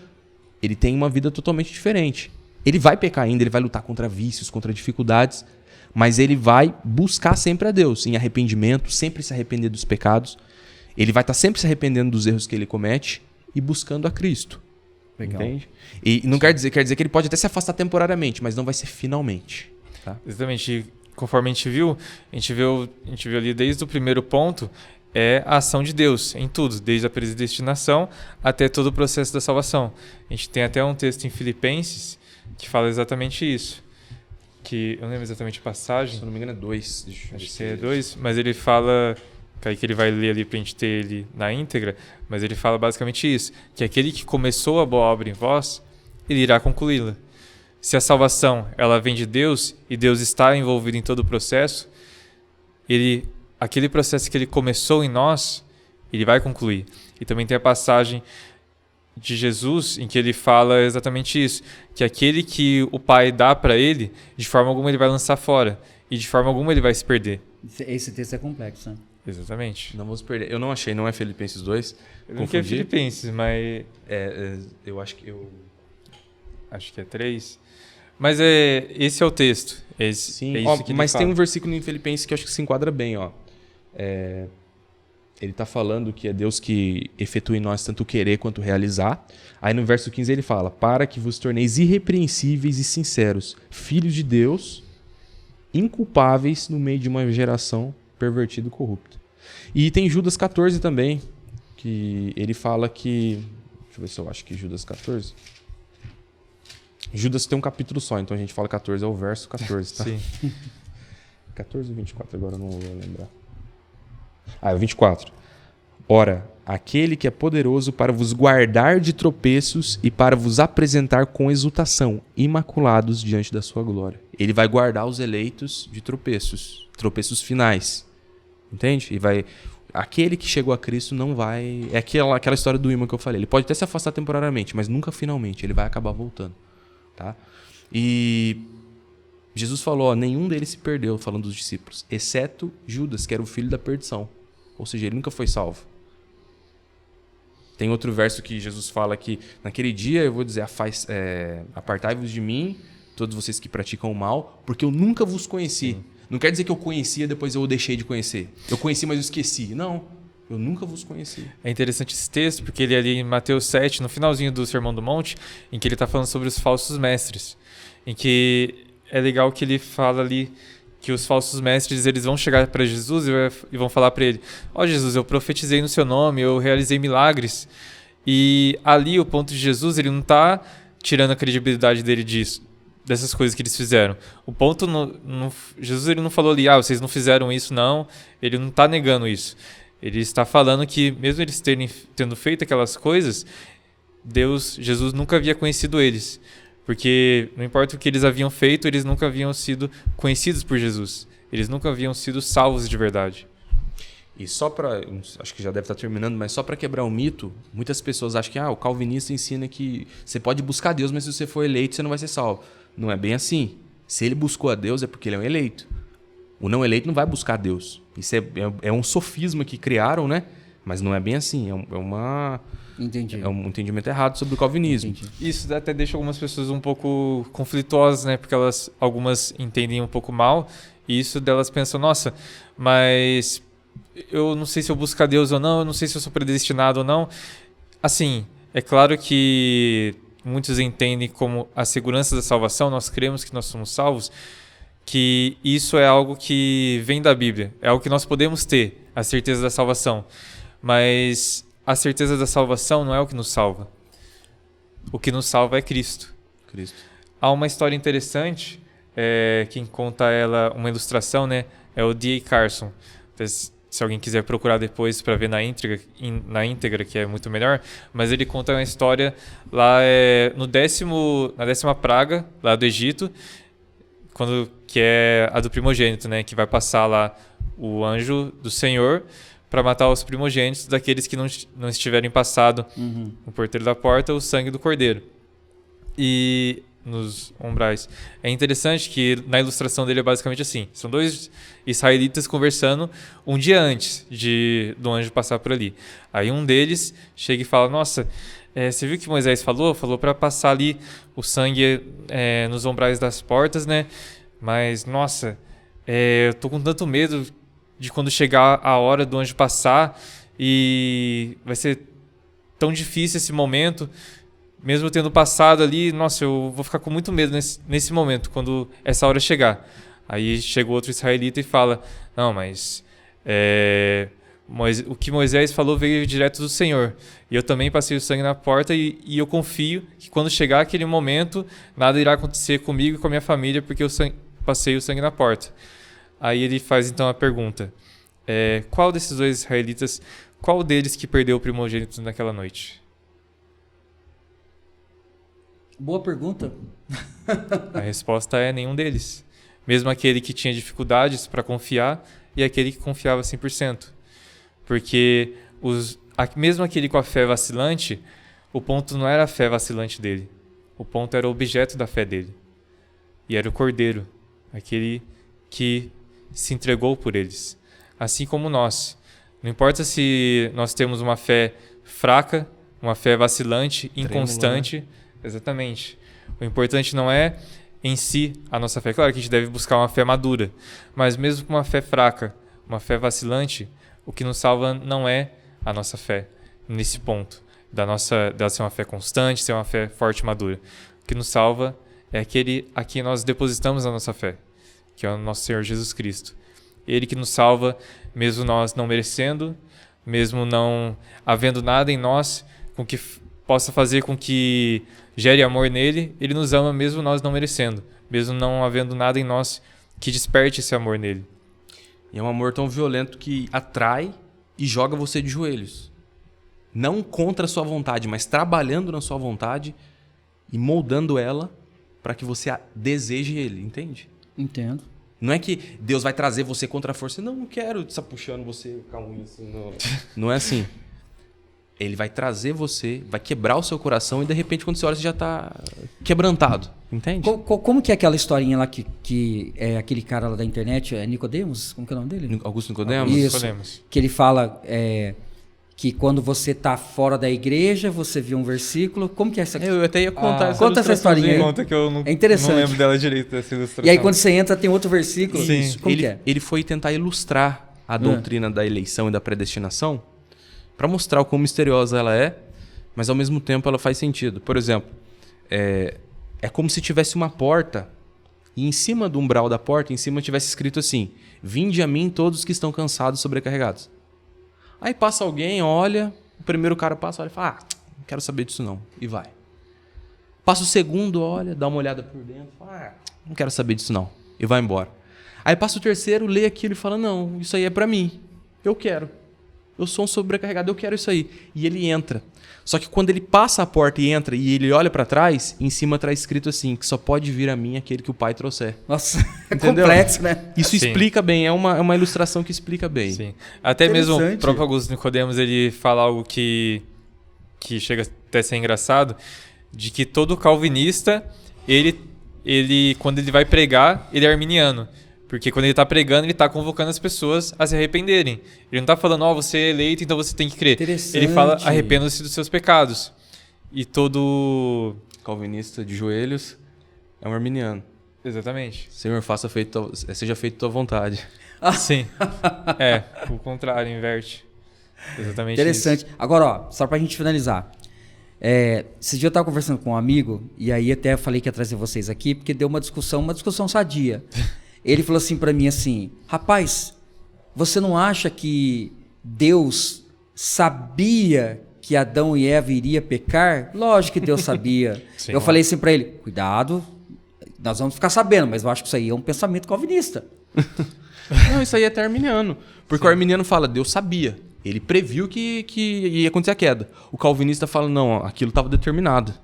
ele tem uma vida totalmente diferente. Ele vai pecar ainda, ele vai lutar contra vícios, contra dificuldades, mas ele vai buscar sempre a Deus em arrependimento, sempre se arrepender dos pecados. Ele vai estar sempre se arrependendo dos erros que ele comete e buscando a Cristo. Legal. Entende? E não quer dizer que ele pode até se afastar temporariamente, mas não vai ser finalmente. Tá? Exatamente. E conforme a gente viu ali desde o primeiro ponto, é a ação de Deus em tudo, desde a predestinação até todo o processo da salvação. A gente tem até um texto em Filipenses que fala exatamente isso. Que eu não lembro exatamente a passagem. Se eu não me engano é 2. Acho que é 2, mas ele fala... que ele vai ler ali pra gente ter ele na íntegra, mas ele fala basicamente isso, que aquele que começou a boa obra em vós, ele irá concluí-la. Se a salvação ela vem de Deus e Deus está envolvido em todo o processo, aquele processo que ele começou em nós, ele vai concluir. E também tem a passagem de Jesus em que ele fala exatamente isso, que aquele que o Pai dá para ele, de forma alguma ele vai lançar fora e de forma alguma ele vai se perder. Esse texto é complexo, né? Exatamente. Não vamos perder. Eu não achei, não é Filipenses 2. Eu não quero Filipenses, mas... eu acho que eu... Acho que é 3. Mas esse é o texto. Sim, é isso que mas ele tem fala. um versículo em Filipenses que eu acho que se enquadra bem. Ele está falando que é Deus que efetua em nós tanto querer quanto realizar. Aí no verso 15 ele fala, para que vos torneis irrepreensíveis e sinceros, filhos de Deus, inculpáveis no meio de uma geração pervertida e corrupta. E tem Judas 14 também, que ele fala que... Deixa eu ver se eu acho que Judas 14... Judas tem um capítulo só, então a gente fala 14, é o verso 14, tá? Sim. 14 ou 24, agora eu não vou lembrar. É o 24. Ora, aquele que é poderoso para vos guardar de tropeços e para vos apresentar com exultação, imaculados diante da sua glória. Ele vai guardar os eleitos de tropeços finais. Entende? Aquele que chegou a Cristo não vai... É aquela história do imã que eu falei. Ele pode até se afastar temporariamente, mas nunca finalmente. Ele vai acabar voltando. Tá? E Jesus falou, nenhum deles se perdeu, falando dos discípulos, exceto Judas, que era o filho da perdição. Ou seja, ele nunca foi salvo. Tem outro verso que Jesus fala que naquele dia eu vou dizer, apartai-vos de mim, todos vocês que praticam o mal, porque eu nunca vos conheci. Sim. Não quer dizer que eu conhecia, depois eu o deixei de conhecer. Eu conheci, mas eu esqueci. Não, eu nunca vos conheci. É interessante esse texto, porque ele ali em Mateus 7, no finalzinho do Sermão do Monte, em que ele está falando sobre os falsos mestres. Em que é legal que ele fala ali que os falsos mestres eles vão chegar para Jesus e vão falar para ele: ó Jesus, eu profetizei no seu nome, eu realizei milagres. E ali o ponto de Jesus, ele não está tirando a credibilidade dele dessas coisas que eles fizeram. O ponto, Jesus ele não falou ali: vocês não fizeram isso, não. Ele não está negando isso. Ele está falando que mesmo eles tendo feito aquelas coisas, Jesus nunca havia conhecido eles. Porque não importa o que eles haviam feito, eles nunca haviam sido conhecidos por Jesus. Eles nunca haviam sido salvos de verdade. E só para, acho que já deve estar terminando, mas só para quebrar um mito, muitas pessoas acham que o calvinista ensina que você pode buscar Deus, mas se você for eleito, você não vai ser salvo. Não é bem assim. Se ele buscou a Deus, é porque ele é um eleito. O não eleito não vai buscar Deus. Isso é um sofisma que criaram, né? Mas não é bem assim. Entendi. É um entendimento errado sobre o calvinismo. Entendi. Isso até deixa algumas pessoas um pouco conflituosas, né? Porque algumas entendem um pouco mal. E isso delas pensam: nossa, mas eu não sei se eu busco a Deus ou não, eu não sei se eu sou predestinado ou não. Assim, é claro que muitos entendem como a segurança da salvação, nós cremos que nós somos salvos, que isso é algo que vem da Bíblia, é algo que nós podemos ter, a certeza da salvação. Mas a certeza da salvação não é o que nos salva. O que nos salva é Cristo. Há uma história interessante, quem conta ela, uma ilustração, né, é o D.A. Carson. Se alguém quiser procurar depois para ver na íntegra, que é muito melhor, mas ele conta uma história lá na 10ª praga lá do Egito, que é a do primogênito, né, que vai passar lá o anjo do Senhor para matar os primogênitos daqueles que não estiverem passado no porteiro da porta o sangue do cordeiro. E nos umbrais. É interessante que na ilustração dele é basicamente assim: são dois israelitas conversando um dia antes do anjo passar por ali. Aí um deles chega e fala: nossa, você viu o que Moisés falou? Falou para passar ali o sangue nos umbrais das portas, né? Mas, nossa, eu tô com tanto medo de quando chegar a hora do anjo passar e vai ser tão difícil esse momento. Mesmo tendo passado ali, nossa, eu vou ficar com muito medo nesse momento, quando essa hora chegar. Aí chega outro israelita e fala: não, mas o que Moisés falou veio direto do Senhor. E eu também passei o sangue na porta e eu confio que quando chegar aquele momento, nada irá acontecer comigo e com a minha família, porque eu passei o sangue na porta. Aí ele faz então a pergunta: qual desses dois israelitas, qual deles que perdeu o primogênito naquela noite? Boa pergunta. A resposta é nenhum deles. Mesmo aquele que tinha dificuldades para confiar e aquele que confiava 100%. Porque mesmo aquele com a fé vacilante, o ponto não era a fé vacilante dele. O ponto era o objeto da fé dele. E era o cordeiro, aquele que se entregou por eles. Assim como nós. Não importa se nós temos uma fé fraca, uma fé vacilante, inconstante. Trêmula, né? Exatamente. O importante não é em si a nossa fé. Claro que a gente deve buscar uma fé madura, mas mesmo com uma fé fraca, uma fé vacilante, o que nos salva não é a nossa fé nesse ponto, dela ser uma fé constante, ser uma fé forte e madura. O que nos salva é aquele a quem nós depositamos a nossa fé, que é o nosso Senhor Jesus Cristo. Ele que nos salva, mesmo nós não merecendo, mesmo não havendo nada em nós com que possa fazer com que gere amor nele, ele nos ama mesmo nós não merecendo, mesmo não havendo nada em nós que desperte esse amor nele. E é um amor tão violento que atrai e joga você de joelhos. Não contra a sua vontade, mas trabalhando na sua vontade e moldando ela para que você deseje ele, entende? Entendo. Não é que Deus vai trazer você contra a força. Não quero estar puxando você com a unha assim. Não é assim. Ele vai trazer você, vai quebrar o seu coração e de repente quando você olha você já está quebrantado, entende? Como que é aquela historinha lá que é aquele cara lá da internet, Nicodemos? Como que é o nome dele? Augusto Nicodemos? Isso, Nicodemos. que ele fala que quando você está fora da igreja, você vê um versículo. Como que é essa? Eu até ia contar Conta essa historinha aí. Conta que eu não, É interessante. não lembro dela direito, dessa ilustração. E aí quando você entra tem outro versículo. Sim. Como que é? Ele foi tentar ilustrar a doutrina da eleição e da predestinação para mostrar o quão misteriosa ela é, mas ao mesmo tempo ela faz sentido. Por exemplo, é como se tivesse uma porta e em cima do umbral da porta, em cima tivesse escrito assim: vinde a mim todos que estão cansados e sobrecarregados. Aí passa alguém, olha, o primeiro cara passa, olha e fala: não quero saber disso não, e vai. Passa o segundo, olha, dá uma olhada por dentro, fala: não quero saber disso não, e vai embora. Aí passa o terceiro, lê aquilo e fala: não, isso aí é pra mim, eu quero. Eu sou um sobrecarregado, eu quero isso aí. E ele entra. Só que quando ele passa a porta e entra e ele olha pra trás, em cima tá escrito assim, que só pode vir a mim aquele que o Pai trouxer. Nossa, é Entendeu? complexo, né? Isso Sim. explica bem, é uma ilustração que explica bem. Sim. Até mesmo o Interessante. próprio Augusto Nicodemos, ele fala algo que chega até a ser engraçado, de que todo calvinista, ele quando ele vai pregar, ele é arminiano. Porque quando ele está pregando, ele está convocando as pessoas a se arrependerem. Ele não está falando, você é eleito, então você tem que crer. Interessante. Ele fala, arrependa-se dos seus pecados. E todo... Calvinista de joelhos é um arminiano. Exatamente. Senhor, seja feito tua vontade. Sim. O contrário, inverte. Exatamente Interessante. isso. Agora, ó, só pra gente finalizar. Esse dia eu tava conversando com um amigo, e aí até falei que ia trazer vocês aqui, porque deu uma discussão sadia. Ele falou assim pra mim assim: rapaz, você não acha que Deus sabia que Adão e Eva iriam pecar? Lógico que Deus sabia. Sim, Eu falei assim pra ele: cuidado, nós vamos ficar sabendo, mas eu acho que isso aí é um pensamento calvinista. Não, isso aí é até arminiano. Porque o arminiano fala, Deus sabia. Ele previu que ia acontecer a queda. O calvinista fala, não, aquilo estava determinado.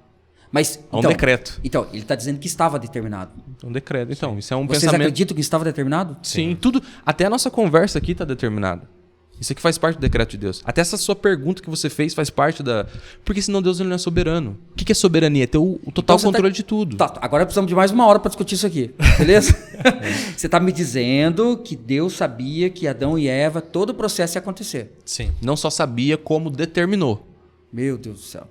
Mas, É um decreto. Então, ele está dizendo que estava determinado. É um decreto. Então, isso é um Vocês pensamento... acreditam que estava determinado? Sim, tudo. Até a nossa conversa aqui está determinada. Isso aqui faz parte do decreto de Deus. Até essa sua pergunta que você fez faz parte da... Porque senão Deus ele não é soberano. O que é soberania? É ter o total Então, controle de tudo. Tá, agora precisamos de mais uma hora para discutir isso aqui, beleza? Você está me dizendo que Deus sabia que Adão e Eva, todo o processo ia acontecer. Sim. Não só sabia, como determinou. Meu Deus do céu.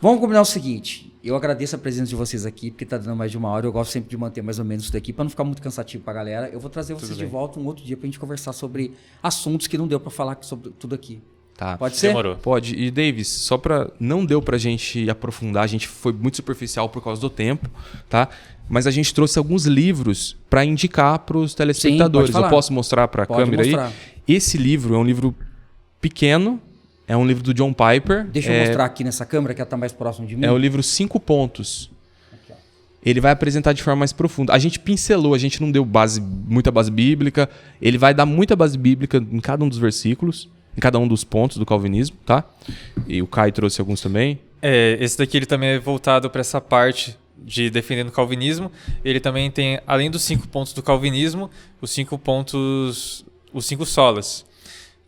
Vamos combinar o seguinte. Eu agradeço a presença de vocês aqui, porque tá dando mais de uma hora. Eu gosto sempre de manter mais ou menos isso daqui, para não ficar muito cansativo pra galera. Eu vou trazer vocês de volta um outro dia pra gente conversar sobre assuntos que não deu para falar sobre tudo aqui. Tá. Pode ser? Demorou. Pode. E, Davis, só pra... Não deu pra gente aprofundar, a gente foi muito superficial por causa do tempo, tá? Mas a gente trouxe alguns livros pra indicar pros telespectadores. Sim, pode Eu falar. posso mostrar pra Pode câmera mostrar. aí? Esse livro é um livro pequeno, é um livro do John Piper. Deixa eu mostrar aqui nessa câmera, que ela tá mais próxima de mim. É o livro 5 pontos. Aqui, ó. Ele vai apresentar de forma mais profunda. A gente pincelou, a gente não deu muita base bíblica. Ele vai dar muita base bíblica em cada um dos versículos, em cada um dos pontos do calvinismo, tá? E o Kai trouxe alguns também. Esse daqui ele também é voltado para essa parte de defendendo o calvinismo. Ele também tem, além dos 5 pontos do calvinismo, os 5 pontos, os 5 solas,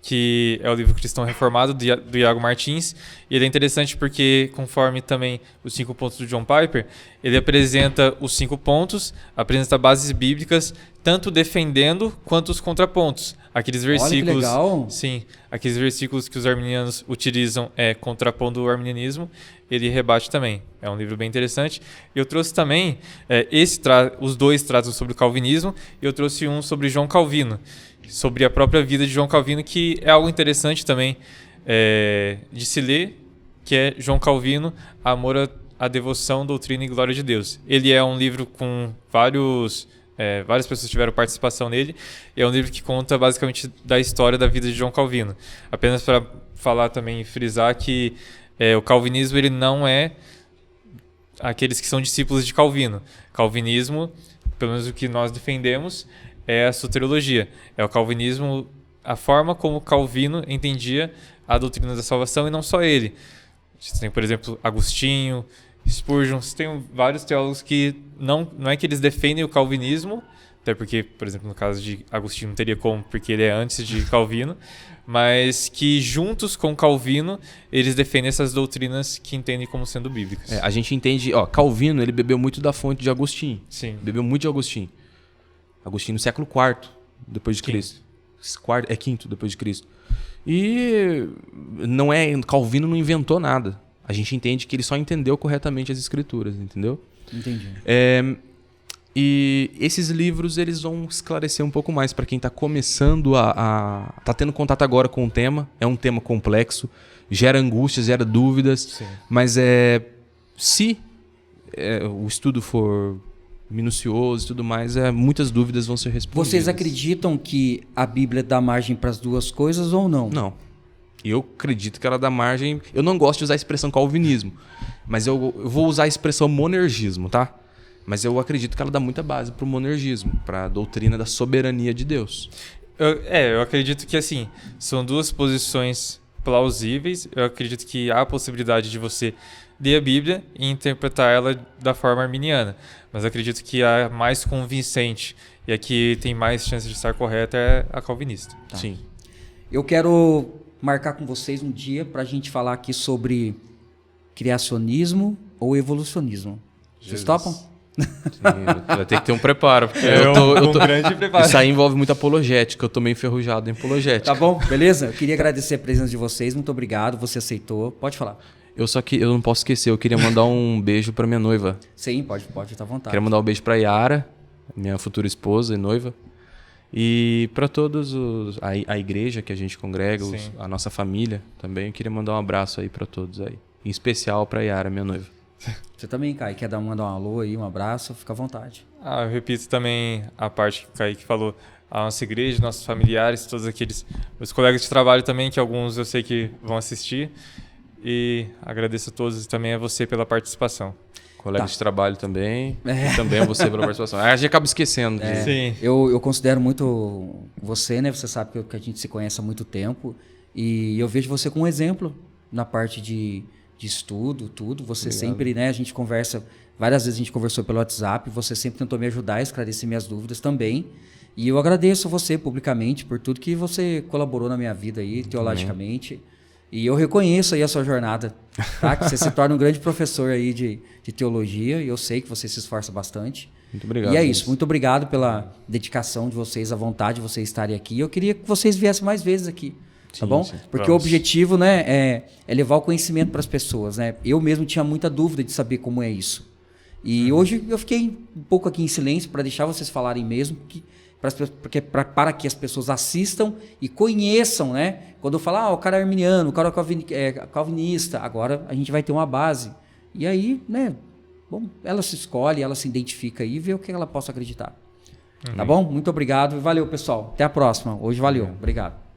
que é o livro Cristão Reformado, do Iago Martins. E ele é interessante porque, conforme também os 5 pontos do John Piper, ele apresenta os 5 pontos, apresenta bases bíblicas, tanto defendendo quanto os contrapontos. Aqueles versículos, Olha que legal. sim, aqueles versículos que os arminianos utilizam contrapondo o arminianismo, ele rebate também. É um livro bem interessante. Eu trouxe também, os dois tratam sobre o calvinismo, e eu trouxe um sobre João Calvino, sobre a própria vida de João Calvino, que é algo interessante também de se ler, que é João Calvino, Amor à Devoção, Doutrina e Glória de Deus. Ele é um livro com várias pessoas tiveram participação nele, e é um livro que conta basicamente da história da vida de João Calvino. Apenas para falar também e frisar que o calvinismo ele não é aqueles que são discípulos de Calvino. Calvinismo, pelo menos o que nós defendemos, é a soteriologia. É o calvinismo, a forma como Calvino entendia a doutrina da salvação, e não só ele. Você tem, por exemplo, Agostinho, Spurgeon, você tem vários teólogos que não é que eles defendem o calvinismo, até porque, por exemplo, no caso de Agostinho não teria como, porque ele é antes de Calvino, mas que juntos com Calvino eles defendem essas doutrinas que entendem como sendo bíblicas. A gente entende... Calvino, ele bebeu muito da fonte de Agostinho. Sim. Bebeu muito de Agostinho. Agostinho no século IV depois de Cristo. Quinto depois de Cristo. E Calvino não inventou nada. A gente entende que ele só entendeu corretamente as escrituras, entendeu? Entendi. E esses livros eles vão esclarecer um pouco mais para quem está começando tá tendo contato agora com o tema. É um tema complexo, gera angústias, gera dúvidas. Sim. Mas se o estudo for minucioso e tudo mais, muitas dúvidas vão ser respondidas. Vocês acreditam que a Bíblia dá margem para as duas coisas ou não? Não. Eu acredito que ela dá margem... Eu não gosto de usar a expressão calvinismo, mas eu vou usar a expressão monergismo, tá? Mas eu acredito que ela dá muita base para o monergismo, para a doutrina da soberania de Deus. Eu acredito que assim, são duas posições plausíveis. Eu acredito que há a possibilidade de você ler a Bíblia e interpretar ela da forma arminiana. Mas eu acredito que a mais convincente e a que tem mais chance de estar correta é a calvinista. Tá. Sim. Eu quero marcar com vocês um dia para a gente falar aqui sobre criacionismo ou evolucionismo. Vocês topam? Sim, vai ter que ter um preparo. Porque grande preparo. Isso aí envolve muita apologética. Eu tô meio enferrujado em apologética. Tá bom? Beleza? Eu queria agradecer a presença de vocês. Muito obrigado. Você aceitou. Pode falar. Eu não posso esquecer. Eu queria mandar um beijo pra minha noiva. Sim, pode estar à vontade. Queria mandar um beijo pra Yara, minha futura esposa e noiva. E para todos a igreja que a gente congrega, a nossa família também. Eu queria mandar um abraço aí para todos aí. Em especial pra Yara, minha noiva. Você também, Kai, quer mandar um alô aí, um abraço? Fica à vontade. Eu repito também a parte que o Kaique falou. A nossa igreja, nossos familiares, todos aqueles... Meus colegas de trabalho também, que alguns eu sei que vão assistir. E agradeço a todos e também a você pela participação. Colegas de trabalho também. E também a você pela participação. A gente acaba esquecendo. Sim. Eu considero muito você, né? Você sabe que a gente se conhece há muito tempo. E eu vejo você como um exemplo na parte de estudo, tudo. Você sempre, né? A gente conversa... Várias vezes a gente conversou pelo WhatsApp. Você sempre tentou me ajudar a esclarecer minhas dúvidas também. E eu agradeço a você publicamente por tudo que você colaborou na minha vida aí, teologicamente. E eu reconheço aí a sua jornada, tá? Que você se torna um grande professor aí de teologia. E eu sei que você se esforça bastante. Muito obrigado. E é isso. Muito obrigado pela dedicação de vocês, a vontade de vocês estarem aqui. Eu queria que vocês viessem mais vezes aqui. Tá bom? Sim. Porque Vamos. o objetivo, né, é levar o conhecimento para as pessoas, né? Eu mesmo tinha muita dúvida de saber como é isso. E hoje eu fiquei um pouco aqui em silêncio para deixar vocês falarem mesmo, para que as pessoas assistam e conheçam, né? Quando eu falar, o cara é arminiano, o cara é calvinista, agora a gente vai ter uma base. E aí, né? Bom, ela se escolhe, ela se identifica aí e vê o que ela possa acreditar. Tá bom? Muito obrigado e valeu, pessoal. Até a próxima. Hoje valeu. Obrigado.